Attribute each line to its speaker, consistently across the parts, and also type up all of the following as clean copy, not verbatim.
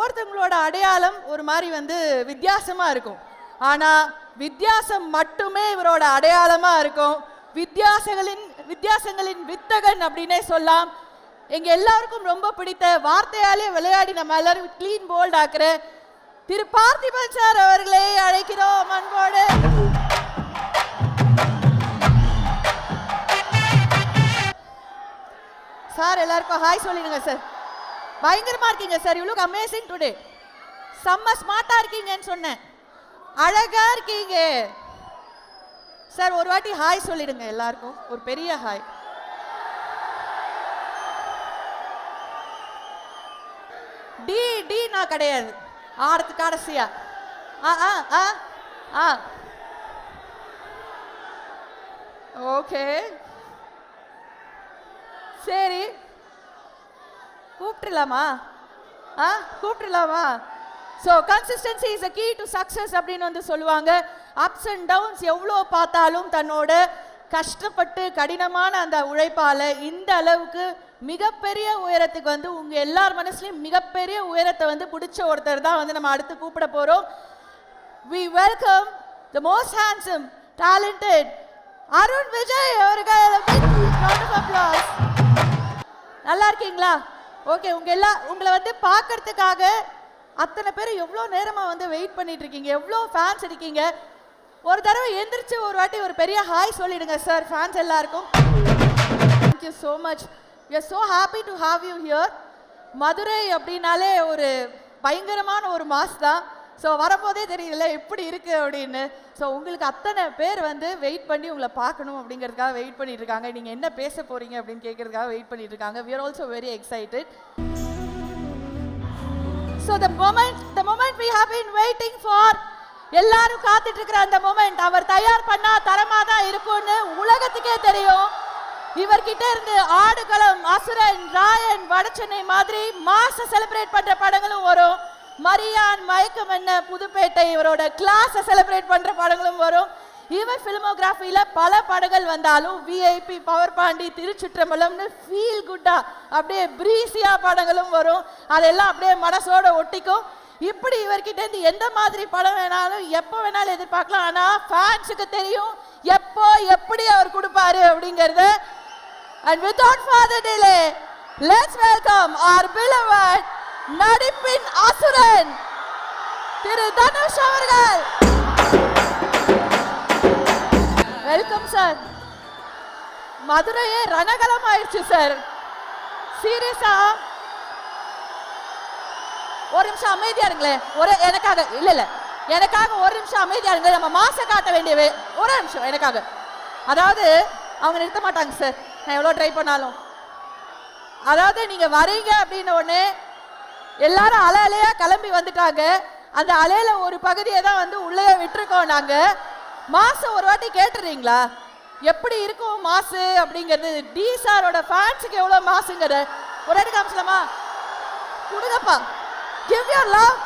Speaker 1: ஒவ்வொருத்தவங்களோட அடையாளம் ஒரு மாதிரி வந்து வித்தியாசமா இருக்கும். ஆனா வித்தியாசம் மட்டுமே இவரோட அடையாளமா இருக்கும். வித்தியாசங்களின் வித்தகன் அப்படின்னே சொல்லலாம். எங்க எல்லாருக்கும் ரொம்ப பிடித்த வார்த்தையாலே விளையாடி நம்ம எல்லாரும் கிளீன் போல்ட் ஆக்குற திரு பார்த்திபன் சார் அவர்களை அழைக்கிறோம் அன்போடு. சார் எல்லாருக்கும் ஹாய் சொல்லிடுங்க சார். பயங்கரமா இருக்கீங்க sir. You look amazing today. செம்ம ஸ்மார்ட்டா இருக்கீங்கன்னு சொன்னேன். அழகா இருக்கீங்க சார். ஒரு வாட்டி ஹாய் சொல்லிடுங்க எல்லாருக்கும், ஒரு பெரிய ஹாய். டி டி நான் கிடையாது, ஆடத்து கடைசியா. ஓகே சரி, கூப்பிட்டுலாமா? கூப்பிட்டுலாமா? So consistency is a key to success அப்படின்னு வந்து சொல்லுவாங்க. அப்ஸ் அண்ட் டவுன்ஸ் எவ்வளோ பார்த்தாலும் தன்னோட கஷ்டப்பட்டு கடினமான அந்த உழைப்பால் இந்த அளவுக்கு மிகப்பெரிய உயரத்துக்கு வந்து உங்கள் எல்லார் மனசுலையும் மிகப்பெரிய உயரத்தை வந்து பிடிச்ச ஒருத்தர் தான் வந்து நம்ம அடுத்து கூப்பிட போகிறோம். We welcome the most handsome talented Arun Vijay அவர்கள். நல்லா இருக்கீங்களா? ஓகே, உங்களை வந்து பார்க்கறதுக்காக அத்தனை பேர் எவ்வளோ நேரமாக வந்து வெயிட் பண்ணிட்டு இருக்கீங்க, எவ்வளோ ஃபேன்ஸ் இருக்கீங்க. ஒரு தடவை எந்திரிச்சு ஒரு வாட்டி ஒரு பெரிய ஹாய் சொல்லிடுங்க சார் ஃபேன்ஸ் எல்லாருக்கும். Thank you so much. We are so happy to have you here. Madurai அப்படின்னாலே ஒரு பயங்கரமான ஒரு மாஸ் தான். ஸோ வரும்போதே தெரியல எப்படி இருக்குது அப்படின்னு. ஸோ உங்களுக்கு அத்தனை பேர் வந்து வெயிட் பண்ணி உங்களை பார்க்கணும் அப்படிங்கிறதுக்காக வெயிட் பண்ணிட்டு இருக்காங்க. நீங்கள் என்ன பேச போகிறீங்க அப்படின்னு கேட்கறதுக்காக வெயிட் பண்ணிட்டு இருக்காங்க. We are also very excited. So the moment we have been waiting for, எல்லாரும் காத்துட்டு இருக்கிற அந்த மொமெண்ட் அவர் தயார் பண்ணா தரமா தான் இருக்கும்னு உலகத்துக்கே தெரியும். இவர்கிட்ட இருந்து ஆடுகளம், அசுரன், ராயன், வடச்சென்னை மாதிரி மாச செலிப்ரேட் பண்ற படங்களும் வரும். மரியான், மயக்கம் என்ன, புதுப்பேட்டை, இவரோட கிளாஸை செலிப்ரேட் பண்ற படங்களும் வரும். இவர் ஃபிலிமோகிராஃபியில பல படங்கள் வந்தாலும் விஐபி, பவர் பாண்டி, திருச்சிற்றம்பலம்னு ஃபீல் குட்டா அப்படியே பிரீசியா படங்களும் வரும். அதெல்லாம் அப்படியே மனசோட ஒட்டிக்கும். இப்படி இவர்கிட்ட இருந்து எந்த மாதிரி படம் வேணாலும் எப்போ வேணாலும் எதிர்பார்க்கலாம். ஆனா ஃபேன்ஸுக்கு தெரியும் எப்போ எப்படி அவர் கொடுப்பாரு அப்படிங்கிறது. And without further delay let's welcome our beloved நடிப்பின் அசுரன் திரு தனுஷ் அவர்கள். Welcome sir. மதுரையே ரணகலம் ஆயிடுச்சு சார். சீரியஸா ஒரு நிமிஷம் அமைதியா இருங்களேன். எனக்காக இல்ல எனக்காக ஒரு நிமிஷம் அமைதியா இருங்க. நம்ம மாச காட்ட வேண்டியவே ஒரு நிமிஷம் எனக்காக. அதாவது அவங்க நிறுத்த மாட்டாங்க சார், நான் எவ்வளோ ட்ரை பண்ணாலும். அதாவது நீங்க வரீங்க அப்படின்னு உடனே எல்லாரும் அலையா கிளம்பி வந்துட்டாங்க. அந்த அலையில ஒரு பகுதியை தான் வந்து உள்ளே விட்டுருக்கோம் நாங்க. மாசம் ஒரு வாட்டி கேட்டுறீங்களா எப்படி இருக்கும் மாசு அப்படிங்கிறது? டி சாரோட ஃபேன்ஸுக்கு எவ்வளோ மாசுங்கிறது ஒரு வாட்டி காமிச்சலாமா? கொடுங்கப்பா, give your love.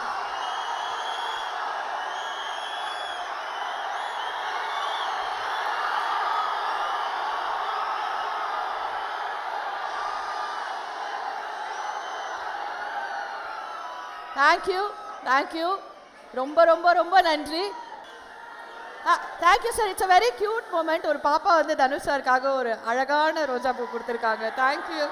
Speaker 1: தேங்க்யூ ரொம்ப ரொம்ப ரொம்ப நன்றி. Thank you sir. It's a very cute moment. ஒரு பாப்பா வந்து தனுஷ் சாருக்காக ஒரு அழகான ரோஜா பூ கொடுத்துருக்காங்க. Thank you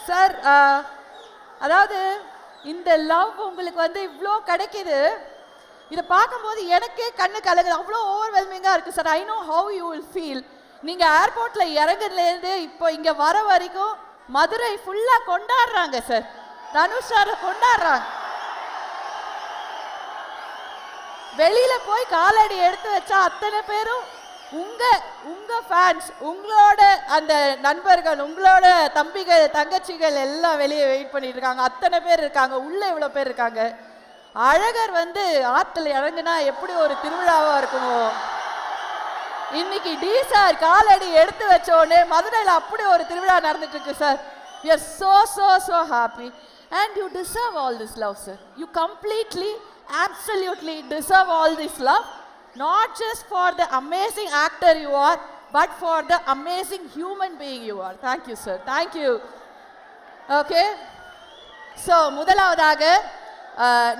Speaker 1: sir. அதாவது இந்த லவ் உங்களுக்கு வந்து இவ்வளோ கிடைக்குது. இதை பார்க்கும்போது எனக்கே கண்ணு கலங்குது. அவ்வளோ ஓவர்வெல்மிங்காக இருக்குது sir. I know how you will feel. நீங்கள் ஏர்போர்ட்டில் இறங்குறதுலேருந்து இப்போ இங்கே வர வரைக்கும் மதுரை ஃபுல்லாக கொண்டாடுறாங்க சார். தனுஷ் சாரை கொண்டாடுறாங்க. வெளியில போய் காலடி எடுத்து வச்சா அத்தனை பேரும் உங்க ஃபேன்ஸ், உங்களோட அந்த நண்பர்கள், உங்களோட தம்பிகள், தங்கச்சிகள் எல்லாம் வெளியே வெயிட் பண்ணிட்டு இருக்காங்க. அத்தனை பேர் இருக்காங்க. உள்ள இவ்வளோ பேர் இருக்காங்க. அழகர் வந்து ஆற்றுல இறங்குனா எப்படி ஒரு திருவிழாவா இருக்குமோ, இன்னைக்கு டி சார் காலடி எடுத்து வச்ச உடனே மதுரையில் அப்படி ஒரு திருவிழா நடந்துட்டு இருக்கு sir. We are so happy and you deserve all this love sir. You completely, absolutely deserve all this love. Not just for the amazing actor you are, but for the amazing human being you are. Thank you, sir. Thank you. Okay. So, முதலாவதாக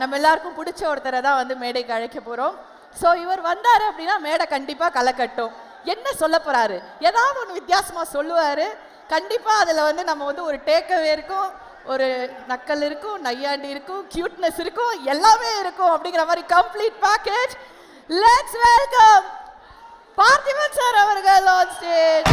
Speaker 1: நம்ம எல்லாருக்கும் பிடிச்ச ஒருத்தரை தான் வந்து மேடைக்கு அழைக்க போகிறோம். ஸோ இவர் வந்தார் அப்படின்னா மேடை கண்டிப்பாக கலக்கட்டும். என்ன சொல்ல போகிறாரு, ஏதாவது ஒன்று வித்தியாசமாக சொல்லுவார். கண்டிப்பாக அதில் வந்து நம்ம வந்து ஒரு டேக்அவே இருக்கும், ஒரு நக்கல் இருக்கும், நையாண்டி இருக்கும், கியூட்னஸ் இருக்கும், எல்லாமே இருக்கும். அப்படிங்கிற மாதிரி complete package. Let's welcome Parthiban sir அவர்கள் ஆன் ஸ்டேஜ்.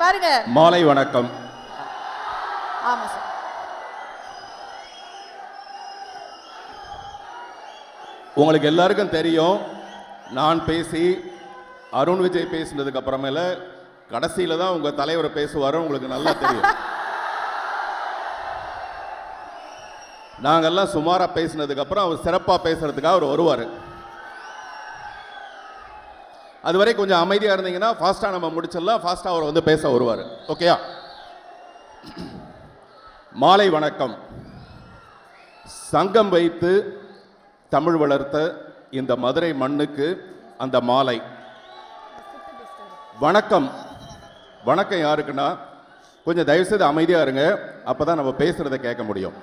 Speaker 1: பாருங்க.
Speaker 2: மாலை வணக்கம்.
Speaker 1: ஆமா சார்.
Speaker 2: உங்களுக்கு எல்லாருக்கும் தெரியும், நான் பேசி அருண் விஜய் பேசினதுக்கு அப்புறமேல கடைசியில தான் உங்க தலைவர் பேசுவாரு. உங்களுக்கு நல்லா தெரியும். நாங்கெல்லாம் சுமாரா பேசினதுக்கு அப்புறம் அவர் சிறப்பா பேசுறதுக்காக அவர் வருவார். அதுவரை கொஞ்சம் அமைதியாக இருந்தீங்கன்னா ஃபாஸ்ட்டாக நம்ம முடிச்சிடலாம். ஃபாஸ்ட்டாக அவர் வந்து பேச வருவார். ஓகேயா? மாலை வணக்கம். சங்கம் வைத்து தமிழ் வளர்த்த இந்த மதுரை மண்ணுக்கு அந்த மாலை வணக்கம். வணக்கம் யாருக்குன்னா, கொஞ்சம் தயவுசெய்து அமைதியாக இருங்க, அப்போ தான் நம்ம பேசுகிறத கேட்க முடியும்.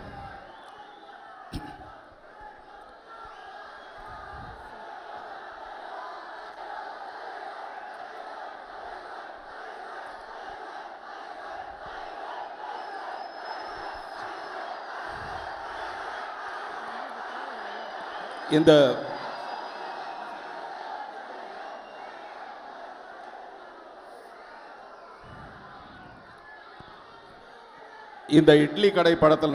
Speaker 2: இந்த இட்லி கடை படத்தில்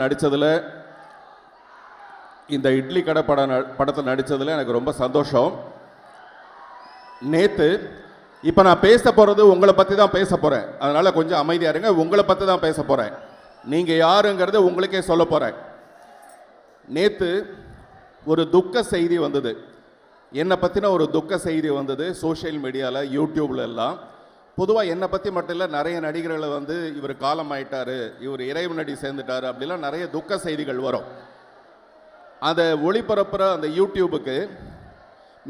Speaker 2: நடித்ததில் எனக்கு ரொம்ப சந்தோஷம். நேற்று இப்போ நான் பேச போகிறது உங்களை பற்றி தான் பேச போகிறேன். அதனால் கொஞ்சம் அமைதியாக இருங்க. உங்களை பற்றி தான் பேச போகிறேன். நீங்கள் யாருங்கிறத உங்களுக்கே சொல்ல போகிறேன். நேற்று ஒரு துக்க செய்தி வந்தது, என்னை பற்றின ஒரு துக்க செய்தி வந்தது சோஷியல் மீடியாவில், யூடியூப்ல எல்லாம். பொதுவாக என்னை பற்றி மட்டும் இல்லை, நிறைய நடிகர்களை வந்து இவர் காலம் ஆயிட்டார், இவர் இறைவன் நடி சேர்ந்துட்டார், அப்படிலாம் நிறைய துக்க செய்திகள் வரும். அதை ஒளிபரப்புகிற அந்த யூடியூபுக்கு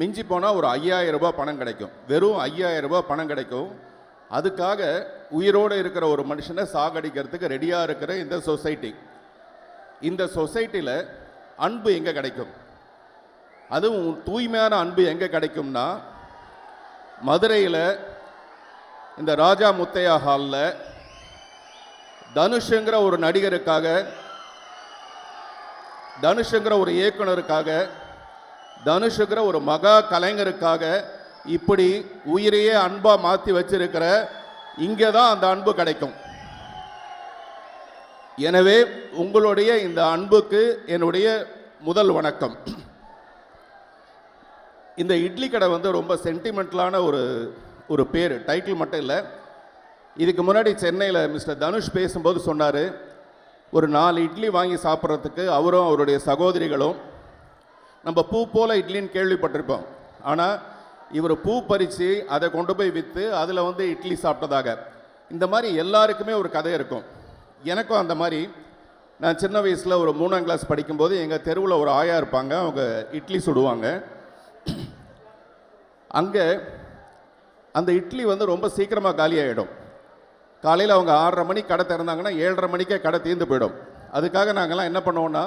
Speaker 2: மிஞ்சி போனால் ஒரு 5000 ரூபாய் பணம் கிடைக்கும். வெறும் 5000 ரூபாய் பணம் கிடைக்கும். அதுக்காக உயிரோடு இருக்கிற ஒரு மனுஷனை சாகடிக்கிறதுக்கு ரெடியாக இருக்கிற இந்த சொசைட்டியில் அன்பு எங்கே கிடைக்கும்? அதுவும் தூய்மையான அன்பு எங்கே கிடைக்கும்னா, மதுரையில் இந்த ராஜா முத்தையா ஹாலில் தனுஷுங்கிற ஒரு நடிகருக்காக, தனுஷுங்கிற ஒரு இயக்குனருக்காக, தனுஷுங்கிற ஒரு மகா கலைஞருக்காக இப்படி உயிரையே அன்பாக மாற்றி வச்சிருக்கிற இங்கே தான் அந்த அன்பு கிடைக்கும். எனவே உங்களுடைய இந்த அன்புக்கு என்னுடைய முதல் வணக்கம். இந்த இட்லி கடை வந்து ரொம்ப சென்டிமெண்டலான ஒரு பேர், டைட்டில் மட்டும் இல்லை. இதுக்கு முன்னாடி சென்னையில் மிஸ்டர் தனுஷ் பேசும்போது சொன்னார், ஒரு 4 இட்லி வாங்கி சாப்பிட்றதுக்கு அவரும் அவருடைய சகோதரிகளும், நம்ம பூ போல் இட்லின்னு கேள்விப்பட்டிருப்போம், ஆனால் இவர் பூ பறித்து அதை கொண்டு போய் விற்று அதில் வந்து இட்லி சாப்பிட்டதாக. இந்த மாதிரி எல்லாருக்குமே ஒரு கதை இருக்கும். எனக்கும் அந்த மாதிரி, நான் சின்ன வயசில் ஒரு 3ஆம் கிளாஸ் படிக்கும்போது எங்கள் தெருவில் ஒரு ஆயா இருப்பாங்க, அவங்க இட்லி சுடுவாங்க. அங்கே அந்த இட்லி வந்து ரொம்ப சீக்கிரமாக காலியாகிடும். காலையில் அவங்க 6:30 மணிக்கு கடை திறந்தாங்கன்னா 7:30 மணிக்கே கடை தீர்ந்து போயிடும். அதுக்காக நாங்கள்லாம் என்ன பண்ணுவோன்னா,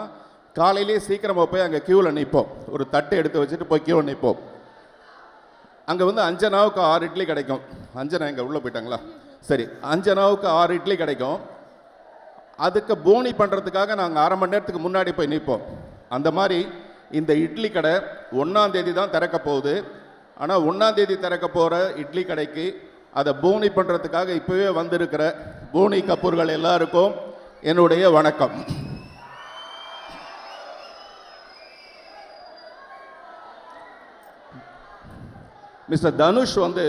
Speaker 2: காலையிலேயே சீக்கிரமாக போய் அங்கே க்யூவில் நிற்போம். ஒரு தட்டு எடுத்து வச்சுட்டு போய் க்யூவில் நிற்போம். அங்கே வந்து 5 அணாவுக்கு 6 இட்லி கிடைக்கும். 5 அணா இங்கே உள்ளே போயிட்டாங்களா? சரி, 5 அணாவுக்கு 6 இட்லி கிடைக்கும். அதுக்கு போனி பண்ணுறதுக்காக நாங்கள் 1/2 மணி நேரத்துக்கு முன்னாடி போய் நிற்போம். அந்த மாதிரி இந்த இட்லி கடை 1ஆம் தேதி தான் திறக்க போகுது. ஆனால் 1ஆம் தேதி திறக்க போகிற இட்லி கடைக்கு அதை போனி பண்ணுறதுக்காக இப்போவே வந்திருக்கிற போனி கப்பூர்கள் எல்லாருக்கும் என்னுடைய வணக்கம். மிஸ்டர் தனுஷ் வந்து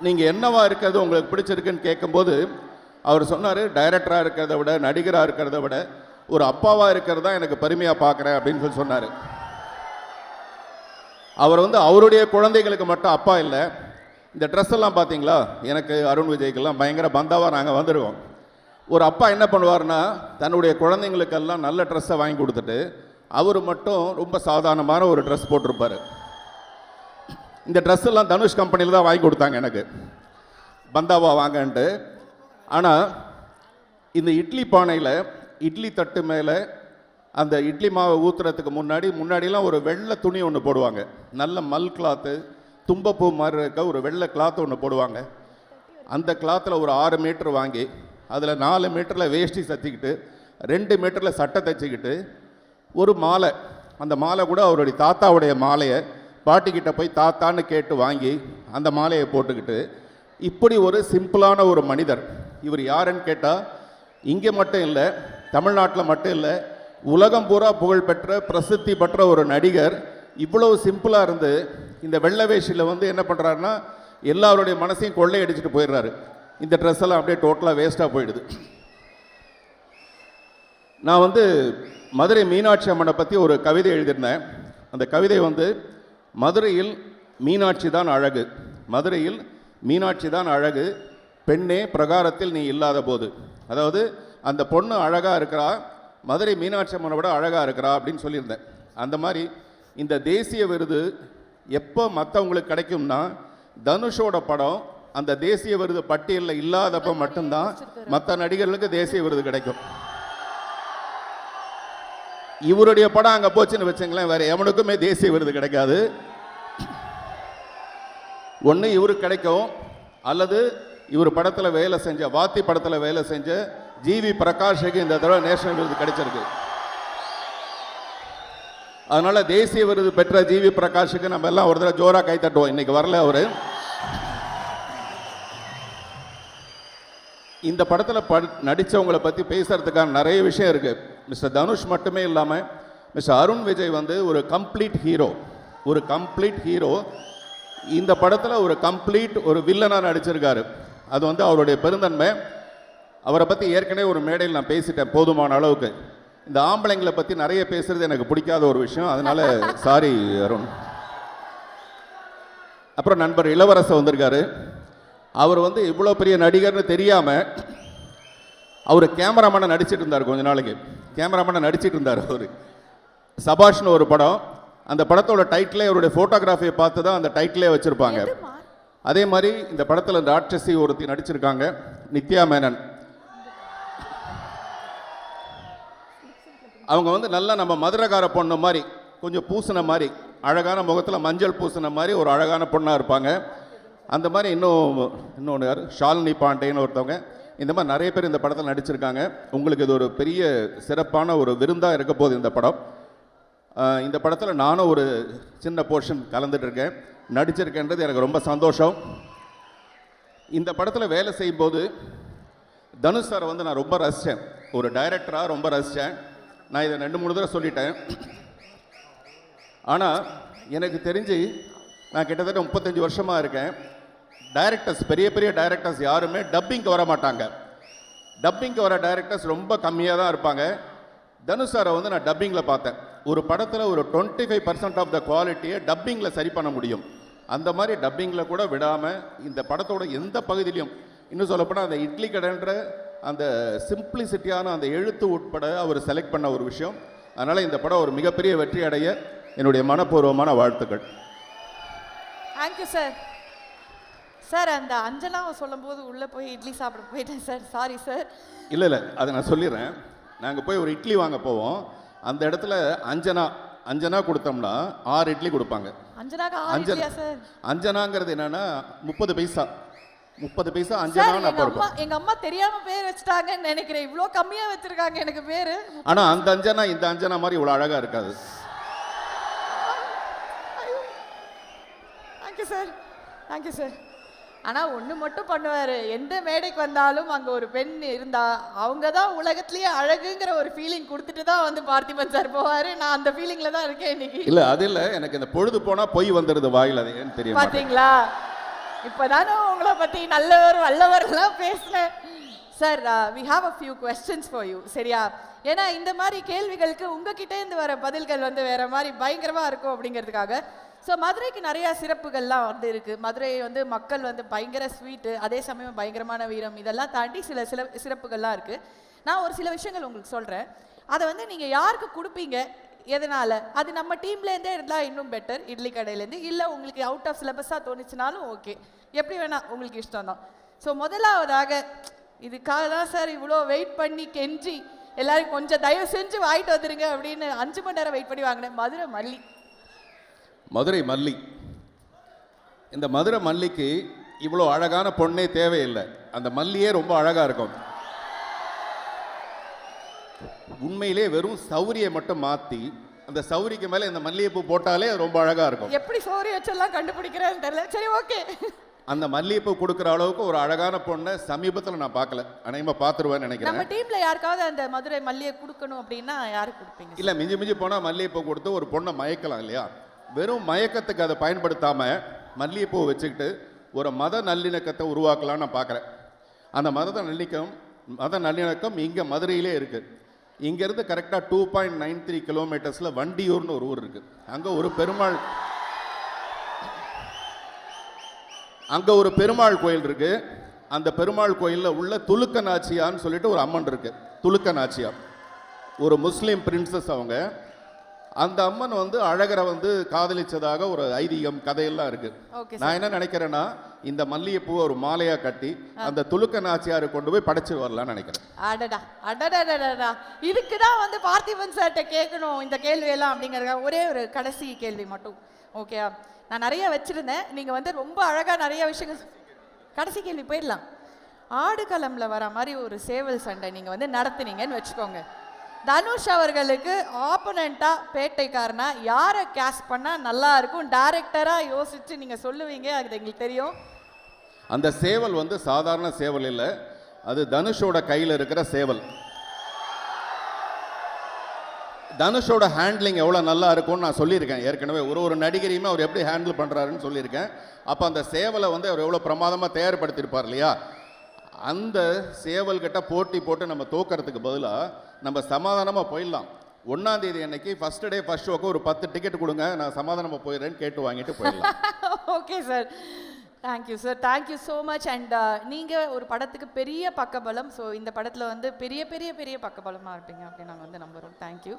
Speaker 2: நீங்கள் என்னவா இருக்கிறது உங்களுக்கு பிடிச்சிருக்குன்னு கேட்கும்போது அவர் சொன்னார், டைரக்டராக இருக்கிறத விட, நடிகராக இருக்கிறத விட ஒரு அப்பாவாக இருக்கிறது தான் எனக்கு பெருமையாக பார்க்குறேன் அப்படின்னு சொல்லி சொன்னார். அவர் வந்து அவருடைய குழந்தைகளுக்கு மட்டும் அப்பா இல்லை, இந்த ட்ரெஸ் எல்லாம் பார்த்தீங்களா, எனக்கு அருண் விஜய்க்கெல்லாம் பயங்கர பந்தாவாக நாங்கள் வந்துடுவோம். ஒரு அப்பா என்ன பண்ணுவார்னா, தன்னுடைய குழந்தைங்களுக்கெல்லாம் நல்ல ட்ரெஸ்ஸை வாங்கி கொடுத்துட்டு அவர் மட்டும் ரொம்ப சாதாரணமான ஒரு ட்ரெஸ் போட்டிருப்பார். இந்த ட்ரெஸ் எல்லாம் தனுஷ் கம்பெனியில் தான் வாங்கி கொடுத்தாங்க எனக்கு, பந்தாவா வாங்கன்ட்டு. ஆனால் இந்த இட்லி பானையில் இட்லி தட்டு மேலே அந்த இட்லி மாவை ஊற்றுறதுக்கு முன்னாடிலாம் ஒரு வெள்ளை துணி ஒன்று போடுவாங்க, நல்ல மல் கிளாத்து, தும்பப்பூ மாதிரி இருக்க ஒரு வெள்ளை கிளாத்து ஒன்று போடுவாங்க. அந்த கிளாத்தில் ஒரு 6 மீட்டர் வாங்கி அதில் 4 மீட்டரில் வேஷ்டி சத்திக்கிட்டு 2 மீட்டரில் சட்டை தைச்சிக்கிட்டு ஒரு மாலை, அந்த மாலை கூட அவருடைய தாத்தாவுடைய மாலையை பாட்டிக்கிட்ட போய் தாத்தான்னு கேட்டு வாங்கி அந்த மாலையை போட்டுக்கிட்டு, இப்படி ஒரு சிம்பிளான ஒரு மனிதர். இவர் யாருன்னு கேட்டால் இங்கே மட்டும் இல்லை, தமிழ்நாட்டில் மட்டும் இல்லை, உலகம் பூரா புகழ்பெற்ற பிரசித்தி பெற்ற ஒரு நடிகர். இவ்வளவு சிம்பிளாக இருந்து இந்த வெள்ளை வேஷியில் வந்து என்ன பண்ணுறாருன்னா, எல்லாருடைய மனசையும் கொள்ளையடிச்சிட்டு போயிடுறாரு. இந்த ட்ரெஸ் எல்லாம் அப்படியே டோட்டலாக வேஸ்ட்டாக போயிடுது. நான் வந்து மதுரை மீனாட்சி அம்மனை பற்றி ஒரு கவிதை எழுதியிருந்தேன். அந்த கவிதை வந்து, மதுரையில் மீனாட்சி தான் அழகு, மதுரையில் மீனாட்சி தான் அழகு, பெண்ணே பிரகாரத்தில் நீ இல்லாத போது. அதாவது அந்த பொண்ணு அழகாக இருக்கிறா, மதுரை மீனாட்சி அம்மனை விட அழகாக இருக்கிறா அப்படின்னு சொல்லியிருந்தேன். அந்த மாதிரி இந்த தேசிய விருது எப்போ மற்றவங்களுக்கு கிடைக்கும்னா, தனுஷோட படம் அந்த தேசிய விருது பட்டியலில் இல்லாதப்போ மட்டும்தான் மற்ற நடிகர்களுக்கு தேசிய விருது கிடைக்கும். இவருடைய படம் அங்கே போச்சுன்னு வச்சுங்களேன், வேற எவனுக்குமே தேசிய விருது கிடைக்காது. ஒன்று இவருக்கு கிடைக்கும், அல்லது இவர் படத்தில் வேலை செஞ்ச, வாத்தி படத்தில் வேலை செஞ்ச ஜிவி பிரகாஷுக்கு இந்த தடவை நேஷனல் விருது கிடைச்சிருக்கு. அதனால தேசிய விருது பெற்ற ஜிவி பிரகாஷுக்கு நம்ம எல்லாம் ஒரு தடவை ஜோரா கை தட்டுவோம். இன்னைக்கு வரல அவரு. இந்த படத்தில் நடித்தவங்களை பற்றி பேசுறதுக்கான நிறைய விஷயம் இருக்கு. மிஸ்டர் தனுஷ் மட்டுமே இல்லாமல் மிஸ்டர் அருண் விஜய் வந்து ஒரு கம்ப்ளீட் ஹீரோ, ஒரு கம்ப்ளீட் ஹீரோ. இந்த படத்தில் ஒரு கம்ப்ளீட் ஒரு வில்லனாக நடிச்சிருக்காரு. அது வந்து அவருடைய பெருந்தன்மை. அவரை பற்றி ஏற்கனவே ஒரு மேடையில் நான் பேசிட்டேன் போதுமான அளவுக்கு. இந்த ஆம்பளைங்களை பற்றி நிறைய பேசுறது எனக்கு பிடிக்காத ஒரு விஷயம், அதனால சாரி அருண். அப்புறம் நண்பர் இளவரசர் வந்திருக்காரு. அவர் வந்து இவ்வளோ பெரிய நடிகர்னு தெரியாமல் அவர் கேமராமேனை நடிச்சிட்டு இருந்தார். கொஞ்ச நாளைக்கு கேமராமேனை நடிச்சிட்டு இருந்தார். அவர் சபாஷ்னு ஒரு படம், அந்த படத்தோட டைட்டிலே அவருடைய ஃபோட்டோகிராஃபியை பார்த்து தான் அந்த டைட்டிலே வச்சுருப்பாங்க. அதே மாதிரி இந்த படத்தில் ராட்சசி ஒருத்தி நடிச்சிருக்காங்க, நித்யா மேனன். அவங்க வந்து நல்லா நம்ம மதுரகார பொண்ணு மாதிரி, கொஞ்சம் பூசின மாதிரி, அழகான முகத்தில் மஞ்சள் பூசின மாதிரி ஒரு அழகான பொண்ணாக இருப்பாங்க. அந்த மாதிரி இன்னொன்று யார், ஷாலினி பாண்டேன்னு ஒருத்தவங்க. இந்த மாதிரி நிறைய பேர் இந்த படத்தில் நடிச்சிருக்காங்க. உங்களுக்கு இது ஒரு பெரிய சிறப்பான ஒரு விருந்தாக இருக்க போகுது இந்த படம். இந்த படத்தில் நானும் ஒரு சின்ன போர்ஷன் கலந்துட்டுருக்கேன், நடிச்சிருக்கேன்றது எனக்கு ரொம்ப சந்தோஷம். இந்த படத்தில் வேலை செய்யும்போது தனுஷ் சாரை வந்து நான் ரொம்ப ரசித்தேன், ஒரு டைரக்டராக ரொம்ப ரசித்தேன். நான் இதை 2-3 தடவை சொல்லிட்டேன். ஆனால் எனக்கு தெரிஞ்சு நான் கிட்டத்தட்ட 35 வருஷமாக இருக்கேன். டைரக்டர்ஸ், பெரிய பெரிய டைரக்டர்ஸ் யாருமே டப்பிங்க்கு வர மாட்டாங்க. டப்பிங்க்கு வர டைரக்டர்ஸ் ரொம்ப கம்மியாக தான் இருப்பாங்க. தனுஷ் சாரை வந்து நான் டப்பிங்கில் பார்த்தேன். ஒரு படத்தில் ஒரு 25% ஆஃப் த குவாலிட்டியை டப்பிங்கில் சரி பண்ண முடியும். அந்த மாதிரி டப்பிங்கில் கூட விடாமல் இந்த படத்தோட எந்த பகுதியிலையும், இன்னும் சொல்லப்போனால் அந்த இட்லி கடைன்ற அந்த சிம்பிளிசிட்டியான அந்த எழுத்து உட்பட அவர் செலக்ட் பண்ண ஒரு விஷயம். அதனால் இந்த படம் ஒரு மிகப்பெரிய வெற்றி அடைய என்னுடைய மனப்பூர்வமான வாழ்த்துக்கள்.
Speaker 1: Thank you sir. சார் அந்த அஞ்சனாவை சொல்லும்போது உள்ளே போய் இட்லி சாப்பிட போயிட்டேன் சார், சாரி சார்.
Speaker 2: இல்லை அதை நான் சொல்லிடுறேன். நாங்கள் போய் ஒரு இட்லி வாங்க போவோம், அந்த இடத்துல அஞ்சனா கொடுத்தோம்னா 6 இட்லி கொடுப்பாங்க. அஞ்சனாங்கிறது என்னன்னா 30 பைசா அஞ்சனா.
Speaker 1: எங்க அம்மா தெரியாம பேர் வச்சுட்டாங்கன்னு நினைக்கிறேன், இவ்வளோ கம்மியா வச்சிருக்காங்க எனக்கு பேரு.
Speaker 2: ஆனா அந்த அஞ்சனா இந்த அஞ்சனா மாதிரி இவ்வளோ அழகா இருக்காது.
Speaker 1: Thank you sir, thank you sir. ஆனால் ஒன்று மட்டும் பண்ணுவார், எந்த மேடைக்கு வந்தாலும் அங்கே ஒரு பெண் இருந்தா அவங்க தான் உலகத்திலேயே அழகுங்கிற ஒரு ஃபீலிங் கொடுத்துட்டு தான் வந்து பார்த்திபன் சார் போவார். நான் அந்த ஃபீலிங்கில் தான் இருக்கேன் இன்னைக்கு.
Speaker 2: இல்லை அது இல்லை, எனக்கு இந்த பொழுது போனால் பொய் வந்துடுது வாயில், அது ஏன்னு தெரியும்.
Speaker 1: பார்த்தீங்களா, இப்போதானே உங்களை பற்றி நல்லவர்லாம் பேசினேன். Sir, we have a few questions for you, சரியா? ஏன்னா இந்த மாதிரி கேள்விகளுக்கு உங்ககிட்ட இருந்து வர பதில்கள் வந்து வேற மாதிரி பயங்கரமாக இருக்கும் அப்படிங்கிறதுக்காக ஸோ மதுரைக்கு நிறைய சிறப்புகள்லாம் வந்து இருக்கு. மதுரை வந்து மக்கள் வந்து பயங்கர ஸ்வீட்டு, அதே சமயம் பயங்கரமான வீரம், இதெல்லாம் தாண்டி சில சிறப்புகள்லாம் இருக்கு. நான் ஒரு சில விஷயங்கள் உங்களுக்கு சொல்றேன். அதை வந்து நீங்க யாருக்கு கொடுப்பீங்க, எதனால, அது நம்ம டீம்லேருந்தே இருந்தால் இன்னும் பெட்டர். இட்லி கடையிலேருந்து இல்லை உங்களுக்கு அவுட் ஆஃப் சிலபஸாக தோணுச்சுனாலும் ஓகே, எப்படி வேணா உங்களுக்கு இஷ்டம் தான். ஸோ முதலாவதாக இதுக்காக தான் சார் இவ்வளோ வெயிட் பண்ணி கெஞ்சி எல்லாரும் கொஞ்சம் தயவு செஞ்சு வாங்கிட்டு வந்துருங்க அப்படின்னு 5 மணி நேரம் வெயிட் பண்ணி வாங்கினேன். மதுரை மல்லி.
Speaker 2: மதுரை மல்லி. இந்த மதுரை மல்லிக்கு இவ்வளோ அழகான பொண்ணே தேவையில்லை, அந்த மல்லியே ரொம்ப அழகாக இருக்கும். உண்மையிலே வெறும் சௌரியை மட்டும் மாற்றி அந்த சௌரிக்கு மேலே இந்த மல்லிகைப்பூ போட்டாலே அது ரொம்ப அழகாக இருக்கும்.
Speaker 1: எப்படி சௌரி வச்செல்லாம் கண்டுபிடிக்கிறேன்னு தெரியல. சரி ஓகே.
Speaker 2: அந்த மல்லிகைப்பூ கொடுக்குற அளவுக்கு ஒரு அழகான பொண்ணை சமீபத்தில் நான் பார்க்கல, அநேகமாக பார்த்துருவேன்னு நினைக்கிறேன்.
Speaker 1: நம்ம டீம்ல யாருக்காவது அந்த மதுரை மல்லியை கொடுக்கணும் அப்படின்னா யாருக்கு கொடுப்பீங்க?
Speaker 2: இல்லை, மிஞ்சி மிஞ்சி போனால் மல்லிகைப்பூ கொடுத்து ஒரு பொண்ணை மயக்கலாம் இல்லையா? வெறும் மயக்கத்துக்கு அதை பயன்படுத்தாமல் மல்லிகைப்பூ வச்சுக்கிட்டு ஒரு மத நல்லிணக்கத்தை உருவாக்கலாம்னு நான் பார்க்குறேன். அந்த மத நல்லிணக்கம் இங்கே மதுரையிலே இருக்குது. இங்கேருந்து கரெக்டாக 2.93 கிலோமீட்டர்ஸில் வண்டியூர்னு ஒரு ஊர் இருக்குது. அங்கே ஒரு பெருமாள் கோயில் இருக்குது. அந்த பெருமாள் கோயிலில் உள்ள துலுக்க நாச்சியான்னு சொல்லிட்டு ஒரு அம்மன் இருக்குது. துலுக்க நாச்சியா ஒரு முஸ்லீம் பிரின்சஸ். அவங்க அந்த அம்மன் வந்து அழகரை வந்து காதலிச்சதாக ஒரு ஐதீகம், கதையெல்லாம் இருக்கு. நான் என்ன நினைக்கிறேன்னா, இந்த மல்லிகைப்பூ ஒரு மாலையா கட்டி அந்த துலுக்க நாச்சியாரை கொண்டு போய் படைச்சு வரலாம்னு நினைக்கிறேன்.
Speaker 1: அடடா, இதுக்கு தான் வந்து பார்த்திபன் சார்கிட்ட கேட்கணும் இந்த கேள்வியெல்லாம் அப்படிங்கிறத. ஒரே ஒரு கடைசி கேள்வி மட்டும், ஓகே? நான் நிறைய வச்சிருந்தேன், நீங்க வந்து ரொம்ப அழகா நிறைய விஷயங்கள். கடைசி கேள்வி போயிடலாம். ஆடுகளம்ல வர மாதிரி ஒரு சேவல் சண்டை நீங்க வந்து நடத்துனீங்கன்னு வச்சுக்கோங்க. தனுஷ் அவர்களுக்கு ஆப்போனண்டா பேட்டைக்காரனா யாரை கேஸ்ட் பண்ணா நல்லா இருக்கும் டைரக்டரா யோசிச்சு நீங்க சொல்லுவீங்க, அது எங்களுக்கு தெரியும்.
Speaker 2: அந்த சேவல் வந்து சாதாரண சேவல் இல்லை, அது தனுஷோட கையில் இருக்கிற சேவல். தனுஷோட ஹேண்ட்லிங் எவ்வளோ நல்லா இருக்கும்னு நான் சொல்லியிருக்கேன் ஏற்கனவே. ஒரு நடிகரையுமே அவர் எப்படி ஹேண்டில் பண்ணுறாருன்னு சொல்லியிருக்கேன். அப்போ அந்த சேவலை வந்து அவர் எவ்வளோ பிரமாதமாக தயார்படுத்தியிருப்பார் இல்லையா? அந்த சேவல்கிட்ட போட்டி போட்டு நம்ம தோக்கிறதுக்கு பதிலாக நம்ம சமாதானமாக போயிடலாம். 1ஆம் தேதி அன்னைக்கு ஃபர்ஸ்ட் டே ஃபர்ஸ்ட் ஷோக்கு ஒரு 10 டிக்கெட் கொடுங்க, நான் சமாதானமாக போயிடுறேன்னு கேட்டு வாங்கிட்டு போயிடலாம்.
Speaker 1: Okay sir, thank you sir, thank you so much. And நீங்கள் ஒரு படத்துக்கு பெரிய பக்கபலம். ஸோ இந்த படத்தில் வந்து பெரிய பெரிய பெரிய பக்கபலமாக இருப்பீங்க அப்படின்னு நாங்கள் வந்து நம்புகிறோம். தேங்க்யூ.